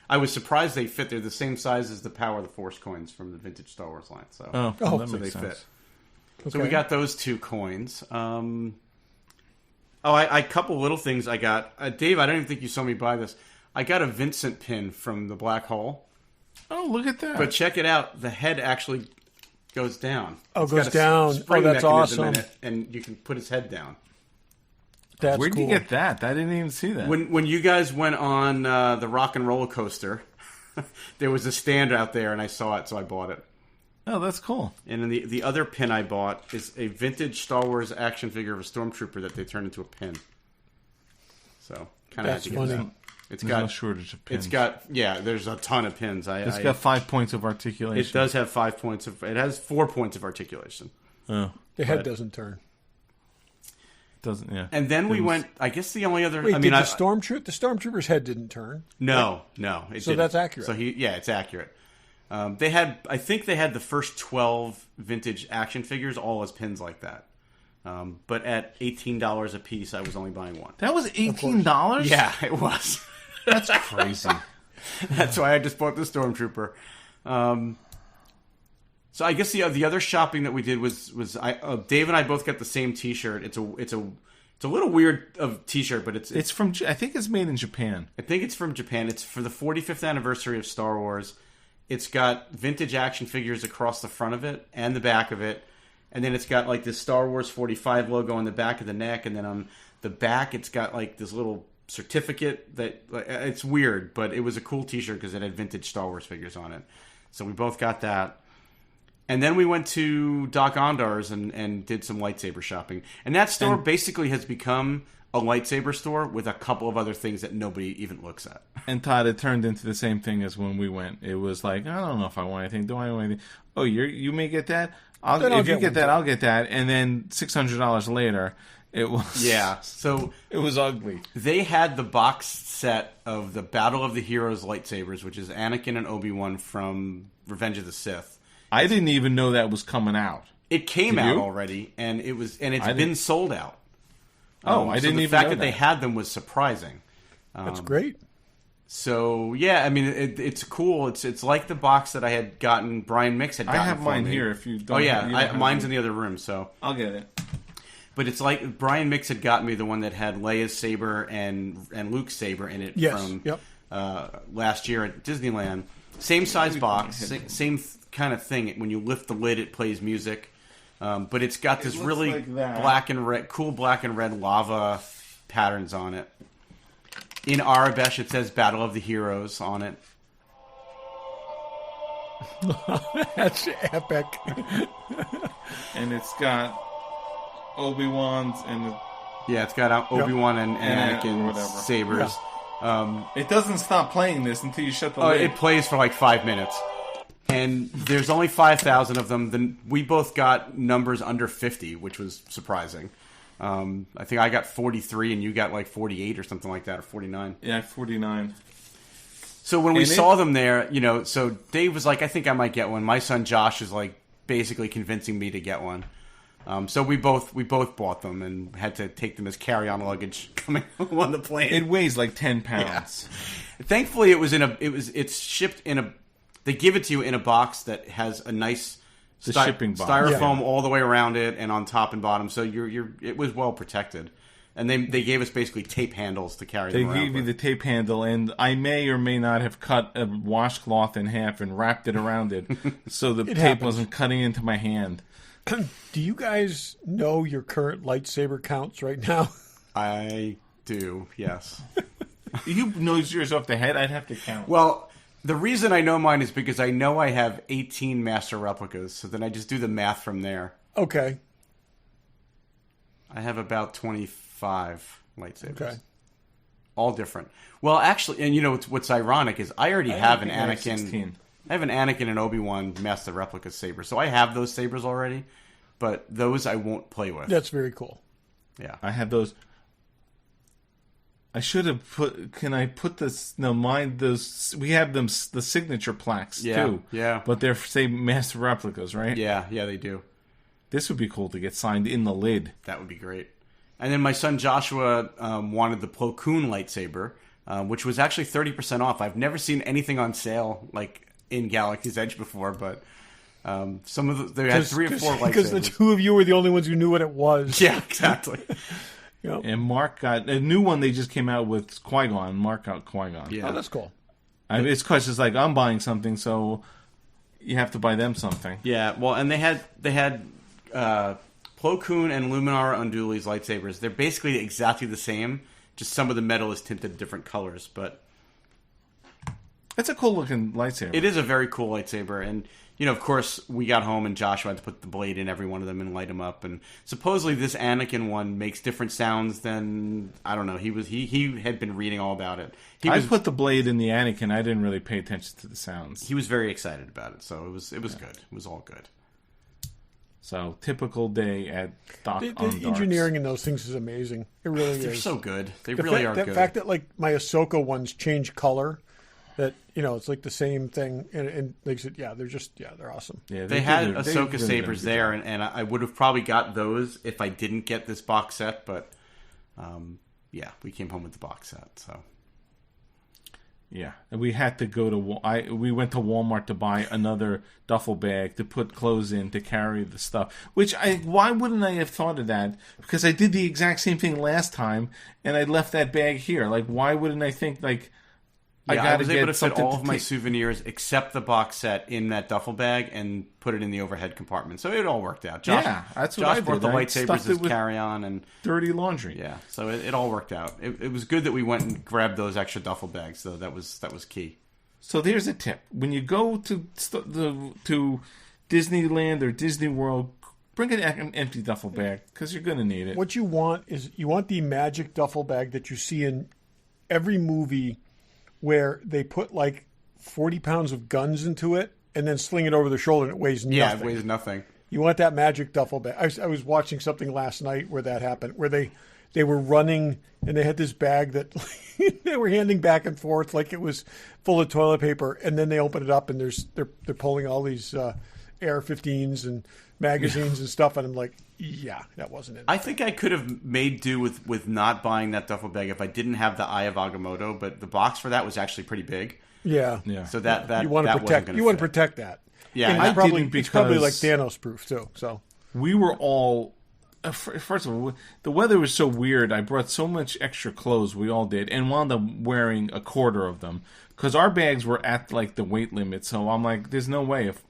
I was surprised they fit. They're the same size as the Power of the Force coins from the vintage Star Wars line. So, that so makes they sense. fit. Okay. So we got those 2 coins. A couple little things I got. Dave, I don't even think you saw me buy this. I got a Vincent pin from the Black Hole. Oh, look at that! But check it out. The head actually goes down. Oh, It's goes got a down. spring That's mechanism awesome. in it, and you can put his head down. That's Where'd cool. you get that? I didn't even see that. When you guys went on the Rock and Roller Coaster, there was a stand out there, and I saw it, so I bought it. Oh, that's cool. And then the other pin I bought is a vintage Star Wars action figure of a stormtrooper that they turned into a pin. So kind of that's funny. There's no shortage of pins. There's a ton of pins. It's got 5 points of articulation. It does have 5 points it has 4 points of articulation. Oh, the head doesn't turn. Doesn't, yeah. And then we went. I guess the only other. Wait, the stormtrooper's head didn't turn? No. So that's accurate. So it's accurate. I think they had the first 12 vintage action figures all as pins like that. But at $18 a piece, I was only buying one. That was $18? Yeah, it was. That's crazy. That's why I just bought the Stormtrooper. So I guess the other shopping that we did was Dave and I both got the same T-shirt. It's a little weird of T-shirt, but it's from, I think it's made in Japan. I think it's from Japan. It's for the 45th anniversary of Star Wars. It's got vintage action figures across the front of it and the back of it, and then it's got like this Star Wars 45 logo on the back of the neck, and then on the back it's got like this little certificate that it's weird, but it was a cool T-shirt because it had vintage Star Wars figures on it. So we both got that. And then we went to Doc Ondar's and did some lightsaber shopping. And that store basically has become a lightsaber store with a couple of other things that nobody even looks at. And Todd, it turned into the same thing as when we went. It was like, I don't know if I want anything. Do I want anything? Oh, you may get that? If you get that, I'll get that. And then $600 later, it was... Yeah, so... It was ugly. They had the box set of the Battle of the Heroes lightsabers, which is Anakin and Obi-Wan from Revenge of the Sith. I didn't even know that was coming out. It came out already, and it's been sold out. I didn't even know the fact that they had them was surprising. That's great. So yeah, I mean it's cool. It's like the box that I had gotten. Brian Mix had gotten. I have mine here. If you don't. Oh yeah, mine's in the other room. So I'll get it. But it's like Brian Mix had gotten me the one that had Leia's saber and Luke's saber in it from last year at Disneyland. Same size box, same kind of thing. When you lift the lid, it plays music. But it's got this really black and red lava patterns on it. In Arabesh, it says Battle of the Heroes on it. That's epic. And it's got Obi-Wan's and... Yeah, it's got Obi-Wan and Anakin's sabers. Yeah. It doesn't stop playing this until you shut the lid. It plays for like 5 minutes. And there's only 5,000 of them. Then we both got numbers under 50, which was surprising. I think I got 43 and you got like 48 or something like that, or 49. Yeah, 49. So when we saw them there, so Dave was like, I think I might get one. My son Josh is like basically convincing me to get one. So we both bought them and had to take them as carry-on luggage coming on the plane. It weighs like 10 pounds. Yeah. Thankfully, it's shipped in a. They give it to you in a box that has a nice shipping box. Styrofoam all the way around it and on top and bottom, so it was well protected. And they gave us basically tape handles to carry them around. They gave you the tape handle, and I may or may not have cut a washcloth in half and wrapped it around it so the tape wasn't cutting into my hand. Do you guys know your current lightsaber counts right now? I do, yes. You know yours off the head? I'd have to count. Well, the reason I know mine is because I know I have 18 master replicas, so then I just do the math from there. Okay. I have about 25 lightsabers. Okay. All different. Well, actually, and what's ironic is I already have an Anakin. I have an Anakin and Obi-Wan master replica saber, so I have those sabers already, but those I won't play with. That's very cool. Yeah. I have those. I should have put. Can I put this? No, mine. Those we have them. The signature plaques too. Yeah. But they're master replicas, right? Yeah, they do. This would be cool to get signed in the lid. That would be great. And then my son Joshua wanted the Plo Koon lightsaber, which was actually 30% off. I've never seen anything on sale like in Galaxy's Edge before, but some of they had 3 or 4 lightsabers. Because the two of you were the only ones who knew what it was. Yeah, exactly. Yep. And Mark got a new one they just came out with Qui-Gon. Mark got Qui-Gon. Yeah. Oh, that's cool. It's because it's like I'm buying something, so you have to buy them something. Yeah, well, and they had Plo Koon and Luminara Unduli's lightsabers. They're basically exactly the same, just some of the metal is tinted different colors, but it's a cool looking lightsaber. It is a very cool lightsaber, and of course, we got home and Joshua had to put the blade in every one of them and light them up. And supposedly this Anakin one makes different sounds than, I don't know. He had been reading all about it. I put the blade in the Anakin. I didn't really pay attention to the sounds. He was very excited about it, so it was good. It was all good. So, typical day at Doc the engineering in those things is amazing. It really is. They're so good. They really are good. The fact that like my Ahsoka ones change color, that it's like the same thing, and like I said, they're awesome. Yeah, they had Ahsoka sabers there, and I would have probably got those if I didn't get this box set. But we came home with the box set, so. Yeah, and we had to go to. We went to Walmart to buy another duffel bag to put clothes in to carry the stuff. Why wouldn't I have thought of that? Because I did the exact same thing last time, and I left that bag here. Like, why wouldn't I think like? I was able to fit all of my souvenirs except the box set in that duffel bag and put it in the overhead compartment. So it all worked out. Josh that's what I did. Brought the lightsabers as carry-on and dirty laundry. Yeah, so it all worked out. It was good that we went and grabbed those extra duffel bags, though. That was key. So there's a tip: when you go to Disneyland or Disney World, bring an empty duffel bag because you're going to need it. What you want is the magic duffel bag that you see in every movie, where they put like 40 pounds of guns into it and then sling it over the shoulder and it weighs nothing. Yeah, it weighs nothing. You want that magic duffel bag. I was watching something last night where that happened, where they were running and they had this bag that they were handing back and forth like it was full of toilet paper, and then they open it up and they're pulling all these AR-15s and magazines and stuff, and I'm like, yeah, that wasn't it. I think I could have made do with not buying that duffel bag if I didn't have the Eye of Agamotto, but the box for that was actually pretty big. Yeah. So that you want to protect. You want to protect that. Yeah, and it's probably like Thanos proof too. So we were all. First of all, the weather was so weird. I brought so much extra clothes. We all did, and wound up wearing a quarter of them because our bags were at like the weight limit. So I'm like, there's no way if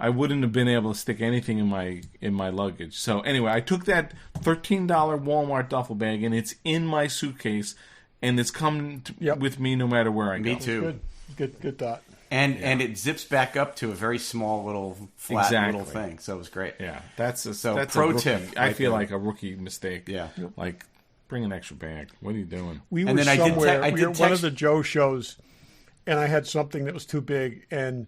I wouldn't have been able to stick anything in my luggage. So anyway, I took that $13 Walmart duffel bag, and it's in my suitcase, and it's come with me no matter where I go. Me too. Good thought. And it zips back up to a very small little flat little thing. So it was great. Yeah, that's pro tip. I feel like a rookie mistake. Yeah, like bring an extra bag. What are you doing? We were somewhere. We were one of the Joe shows, and I had something that was too big, and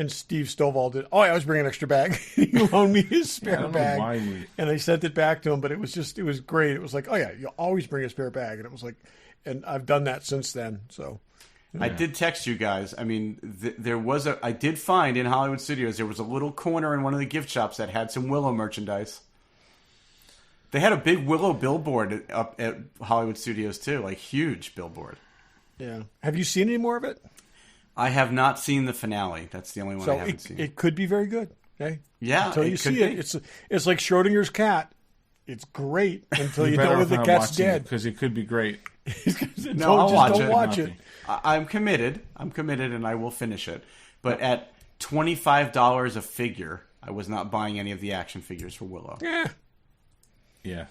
Steve Stovall did. Oh, I was bringing an extra bag. He loaned me his spare bag, and I sent it back to him. But it was great. It was like, oh yeah, you always bring a spare bag, and it was like, and I've done that since then. So. Yeah. I did text you guys. I mean, I did find in Hollywood Studios, there was a little corner in one of the gift shops that had some Willow merchandise. They had a big Willow billboard up at Hollywood Studios too, like huge billboard. Yeah. Have you seen any more of it? I have not seen the finale. That's the only one I haven't seen. It could be very good. Okay. Yeah. Until you see it, it's like Schrodinger's cat. It's great until you know the cat's dead. Because it could be great. Don't watch it. I'm committed, and I will finish it. But at $25 a figure, I was not buying any of the action figures for Willow. Yeah.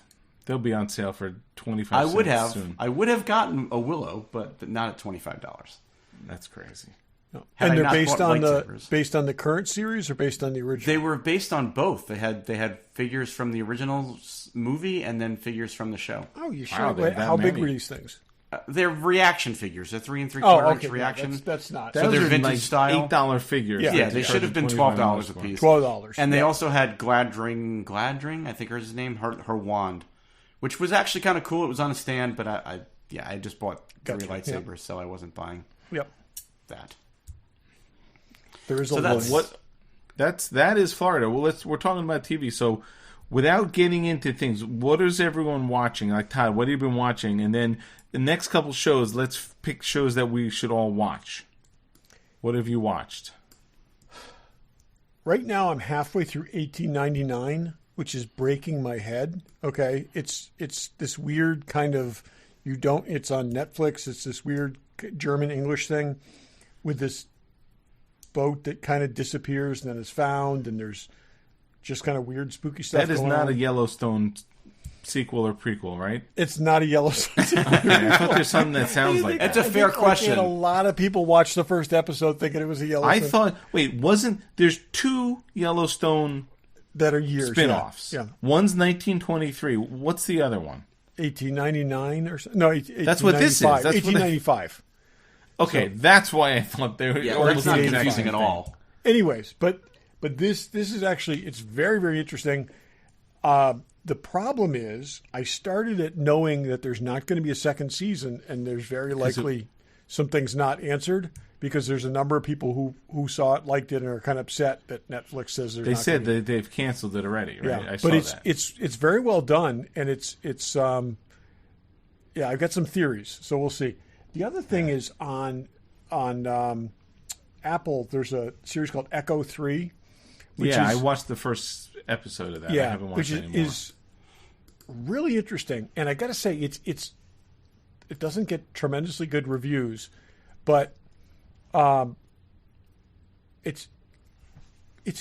They'll be on sale for 25 I would cents have. soon. I would have gotten a Willow, but not at $25. That's crazy. No. And they're based on the current series or based on the original? They were based on both. They had figures from the original movie and then figures from the show. Oh, you sure? Wow, how big were these things? They're reaction figures. They're 3 3/4 inch reaction. Yeah, that's not. So they're vintage like style. $8 figures. Yeah, they should have been $12 a piece. $12. And they also had Gladring, I think is his name, her wand, which was actually kind of cool. It was on a stand, but I just bought 3 lightsabers, so I wasn't buying that. There is that is Florida. Well, we're talking about TV, so without getting into things, what is everyone watching? Like, Todd, what have you been watching? And then the next couple shows, let's pick shows that we should all watch. What have you watched? Right now, I'm halfway through 1899, which is breaking my head. Okay, it's this weird kind of it's on Netflix. It's this weird German-English thing with this boat that kind of disappears and then is found, and there's just kind of weird, spooky stuff. That is not a Yellowstone sequel or prequel, right? It's not a Yellowstone sequel. Okay, I thought there's something that sounds like that. It's a fair question. A lot of people watched the first episode thinking it was a Yellowstone. There's 2 Yellowstone that are years spin-offs. Yeah. One's 1923. What's the other one? 1899 or so? No, that's what this is. That's 1895. Okay, that's why I thought they were. Yeah, that's not confusing at all. Anyways, but this is actually, it's very, very interesting. The problem is, I started it knowing that there's not going to be a second season, and there's very likely some things not answered, because there's a number of people who saw it, liked it, and are kind of upset that Netflix says there's. They said that they've canceled it already, right? Yeah, I saw that. It's very well done, and it's I've got some theories, so we'll see. The other thing is on Apple, there's a series called Echo 3. I watched the first episode of that. I haven't watched it anymore. Which is really interesting, and I got to say, it doesn't get tremendously good reviews, but it's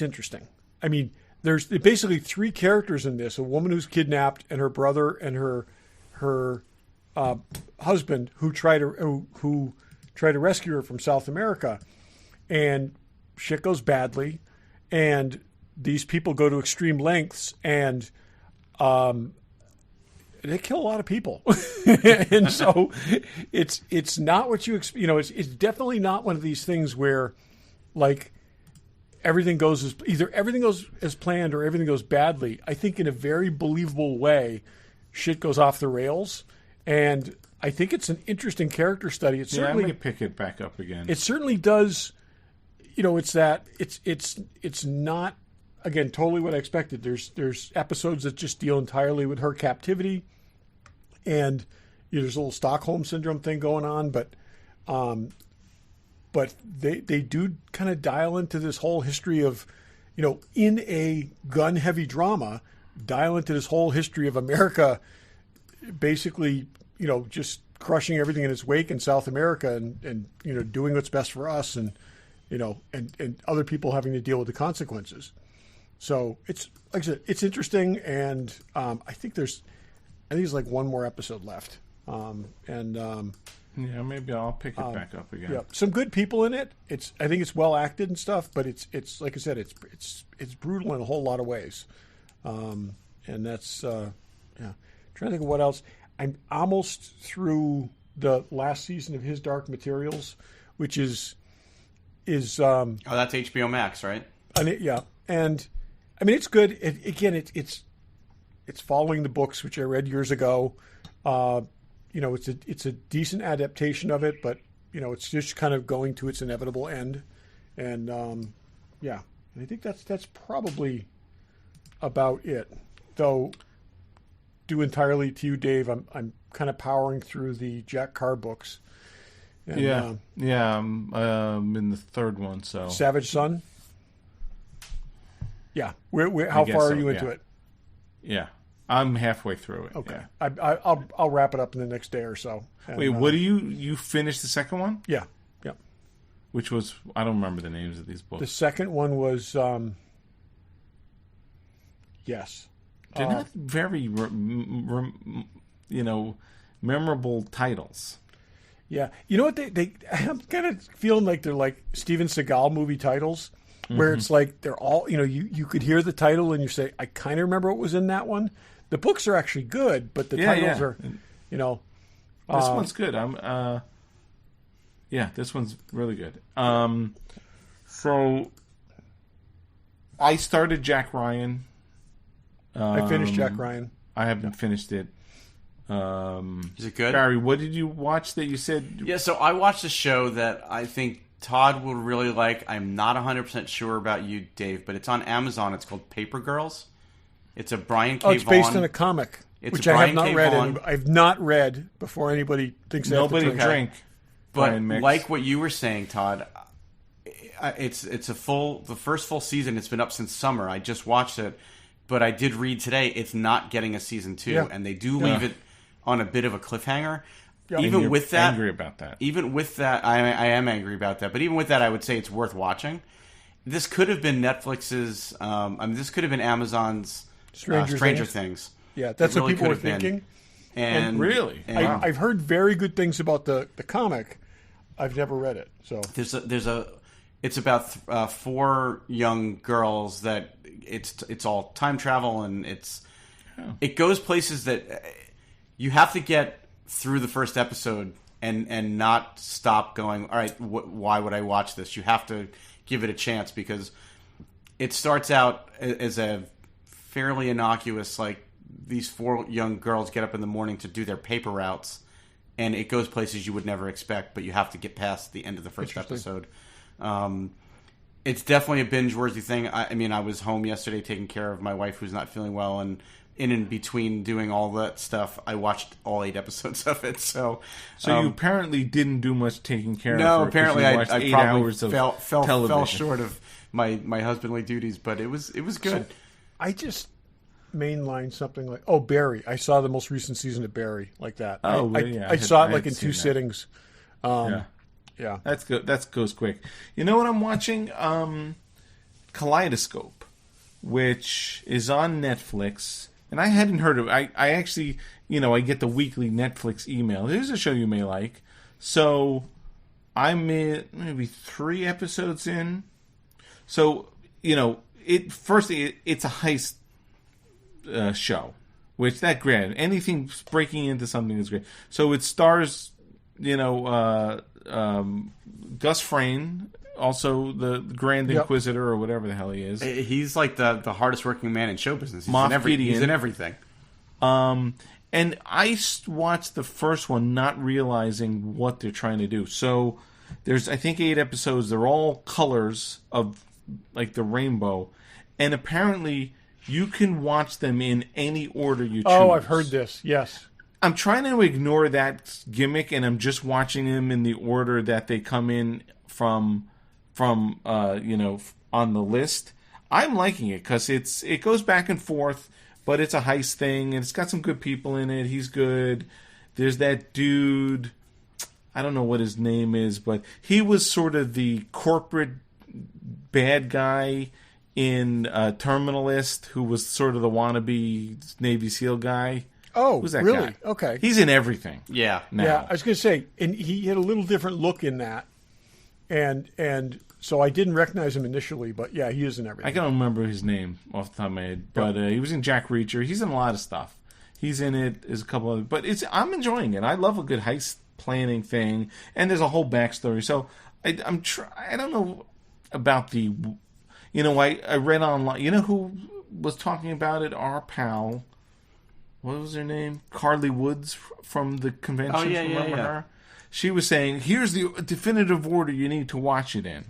interesting. I mean, there's basically 3 characters in this: a woman who's kidnapped, and her brother, and her husband who try to rescue her from South America, and shit goes badly, and these people go to extreme lengths, and they kill a lot of people, and so it's not what you expect. It's definitely not one of these things where, like, everything goes as planned or everything goes badly. I think in a very believable way, shit goes off the rails. And I think it's an interesting character study. It certainly, I may pick it back up again. It certainly does. It's not, again, totally what I expected. There's episodes that just deal entirely with her captivity, and there's a little Stockholm syndrome thing going on. But they do kind of dial into this whole history of, in a gun heavy drama, dial into this whole history of America. Basically, just crushing everything in its wake in South America, and doing what's best for us, and and other people having to deal with the consequences. So it's, like I said, it's interesting, and I think there's like one more episode left, maybe I'll pick it back up again. Yeah, some good people in it. I think it's well acted and stuff, but it's like I said, it's brutal in a whole lot of ways, and that's Trying to think of what else. I'm almost through the last season of His Dark Materials, which is that's HBO Max, right? Yeah, and I mean it's good. It's following the books which I read years ago. It's a decent adaptation of it, but it's just kind of going to its inevitable end, and and I think that's probably about it. Though, due entirely to you, Dave, I'm kind of powering through the Jack Carr books. And, I'm in the third one. So Savage Son. Yeah, how far are you into it? Yeah, I'm halfway through it. Okay, yeah. I'll wrap it up in the next day or so. And, wait, what do you finished the second one? Yeah. Which was, I don't remember the names of these books. The second one was yes. They're not very memorable titles. Yeah, you know what they I'm kind of feeling like they're like Steven Seagal movie titles, where it's like they're all you could hear the title and you say, I kind of remember what was in that one. The books are actually good, but the titles are This one's good. This one's really good. So I started Jack Ryan. I finished Jack Ryan. I haven't finished it. Is it good? Barry, what did you watch that you said? Yeah, so I watched a show that I think Todd would really like. I'm not 100% sure about you, Dave, but it's on Amazon. It's called Paper Girls. It's a Brian K. Vaughan. It's based on a comic, which I have not read. I've not read before anybody thinks they have to drink. But like what you were saying, Todd, it's the first full season. It's been up since summer. I just watched it, but I did read today it's not getting a season 2, and they do leave it on a bit of a cliffhanger. Yeah. Even with that, angry about that. Even with that, I am angry about that. But even with that, I would say it's worth watching. This could have been Netflix's. This could have been Amazon's Stranger Things. Yeah, that's really what people could were have been. thinking. And really, I've heard very good things about the comic. I've never read it, so it's about 4 young girls that it's all time travel, and it goes places that you have to get through the first episode and not stop going, all right, why would I watch this? You have to give it a chance, because it starts out as a fairly innocuous, like, these 4 young girls get up in the morning to do their paper routes, and it goes places you would never expect, but you have to get past the end of the first episode. It's definitely a binge-worthy thing. I mean, I was home yesterday taking care of my wife who's not feeling well, and in between doing all that stuff, I watched all 8 episodes of it. So you apparently didn't do much taking care of her. No, apparently I probably hours of fell short of my husbandly duties, but it was good. So I just mainline something like Barry. I saw the most recent season of Barry like that. I saw it like in 2 sittings. Yeah, that's good. That goes quick. You know what I'm watching? Kaleidoscope, which is on Netflix, and I hadn't heard of it. I actually, I get the weekly Netflix email. Here's a show you may like. So I'm maybe 3 episodes in. So it's a heist show, which that grand anything breaking into something is great. So it stars Gus Fring, also the Grand Inquisitor or whatever the hell he is. He's like the hardest working man in show business. He's Gideon. He's in everything. And I watched the first one not realizing what they're trying to do. So there's, I think, 8 episodes. They're all colors of like the rainbow, and apparently you can watch them in any order you choose. Oh, I've heard this. Yes. I'm trying to ignore that gimmick, and I'm just watching them in the order that they come in from on the list. I'm liking it because it goes back and forth, but it's a heist thing, and it's got some good people in it. He's good. There's that dude, I don't know what his name is, but he was sort of the corporate bad guy in Terminalist, who was sort of the wannabe Navy SEAL guy. Oh, who's that really? guy? Okay. He's in everything. Yeah. Now. Yeah, I was going to say, and he had a little different look in that, and so I didn't recognize him initially, but yeah, he is in everything. I can't remember his name off the top of my head, but he was in Jack Reacher. He's in a lot of stuff. He's in it. There's a couple of, but I'm enjoying it. I love a good heist planning thing, and there's a whole backstory. So I don't know about the, I read online. You know who was talking about it? Our pal. What was her name? Carly Woods from the convention. Oh, yeah, Remember yeah. her? She was saying, here's the definitive order you need to watch it in.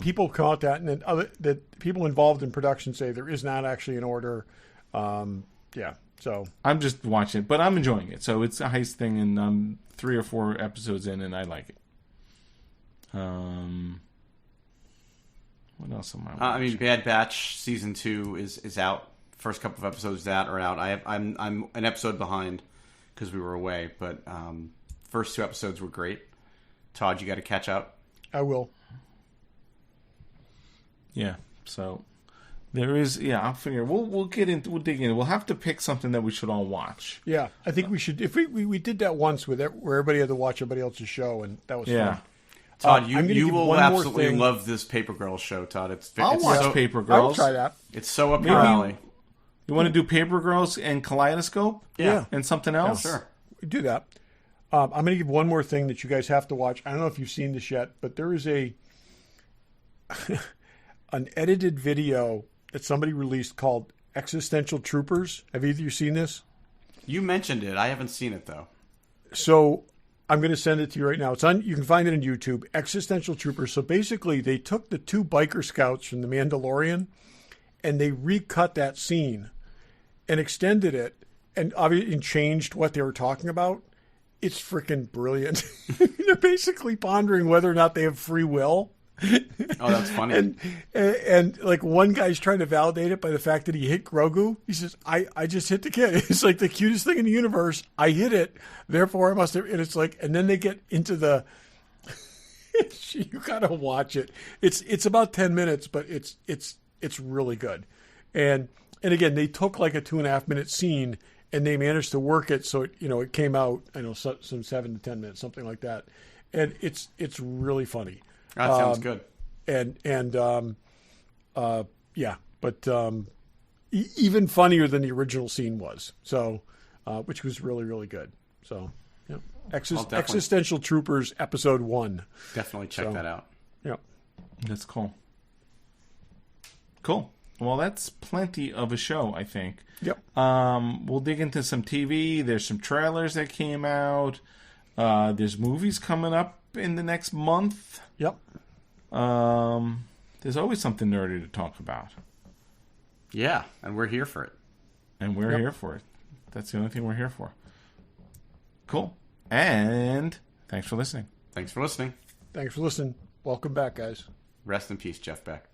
People caught that, and then that people involved in production say there is not actually an order. So I'm just watching it, but I'm enjoying it. So it's a heist thing, and I'm 3 or 4 episodes in, and I like it. What else am I watching? Bad Batch season 2 is out. First couple of episodes are out. I'm an episode behind because we were away, but first 2 episodes were great. Todd, you got to catch up. I will. Yeah. So there is. Yeah, I'll figure. We'll get into. We'll dig in. We'll have to pick something that we should all watch. Yeah, I think we should. If we did that once where everybody had to watch everybody else's show, and that was fun. Todd, you will absolutely love this Paper Girls show, Todd. I'll watch Paper Girls. I'll try that. It's so up your alley. You want to do Paper Girls and Kaleidoscope? Yeah. And something else? Yeah, sure. We do that. I'm going to give one more thing that you guys have to watch. I don't know if you've seen this yet, but there is an edited video that somebody released called Existential Troopers. Have either of you seen this? You mentioned it. I haven't seen it, though. So I'm going to send it to you right now. It's on. You can find it on YouTube. Existential Troopers. So basically, they took the 2 biker scouts from The Mandalorian, and they recut that scene and extended it and obviously changed what they were talking about. It's freaking brilliant. They're basically pondering whether or not they have free will. Oh, that's funny. And like one guy's trying to validate it by the fact that he hit Grogu. He says, I just hit the kid. It's like the cutest thing in the universe. I hit it. Therefore, I must have. And it's like, and then they get into the, you got to watch it. It's about 10 minutes, but it's really good. And And again, they took like a 2.5 minute scene and they managed to work it so it came out, I know, some 7 to 10 minutes, something like that. And it's really funny. That sounds good. Even funnier than the original scene was. So, which was really, really good. So, yeah. Existential Troopers episode 1. Definitely check that out. Yep. That's cool. Cool. Well, that's plenty of a show, I think. Yep. We'll dig into some TV. There's some trailers that came out. There's movies coming up in the next month. Yep. There's always something nerdy to talk about. Yeah, and we're here for it. And we're here for it. That's the only thing we're here for. Cool. And thanks for listening. Thanks for listening. Thanks for listening. Welcome back, guys. Rest in peace, Jeff Beck.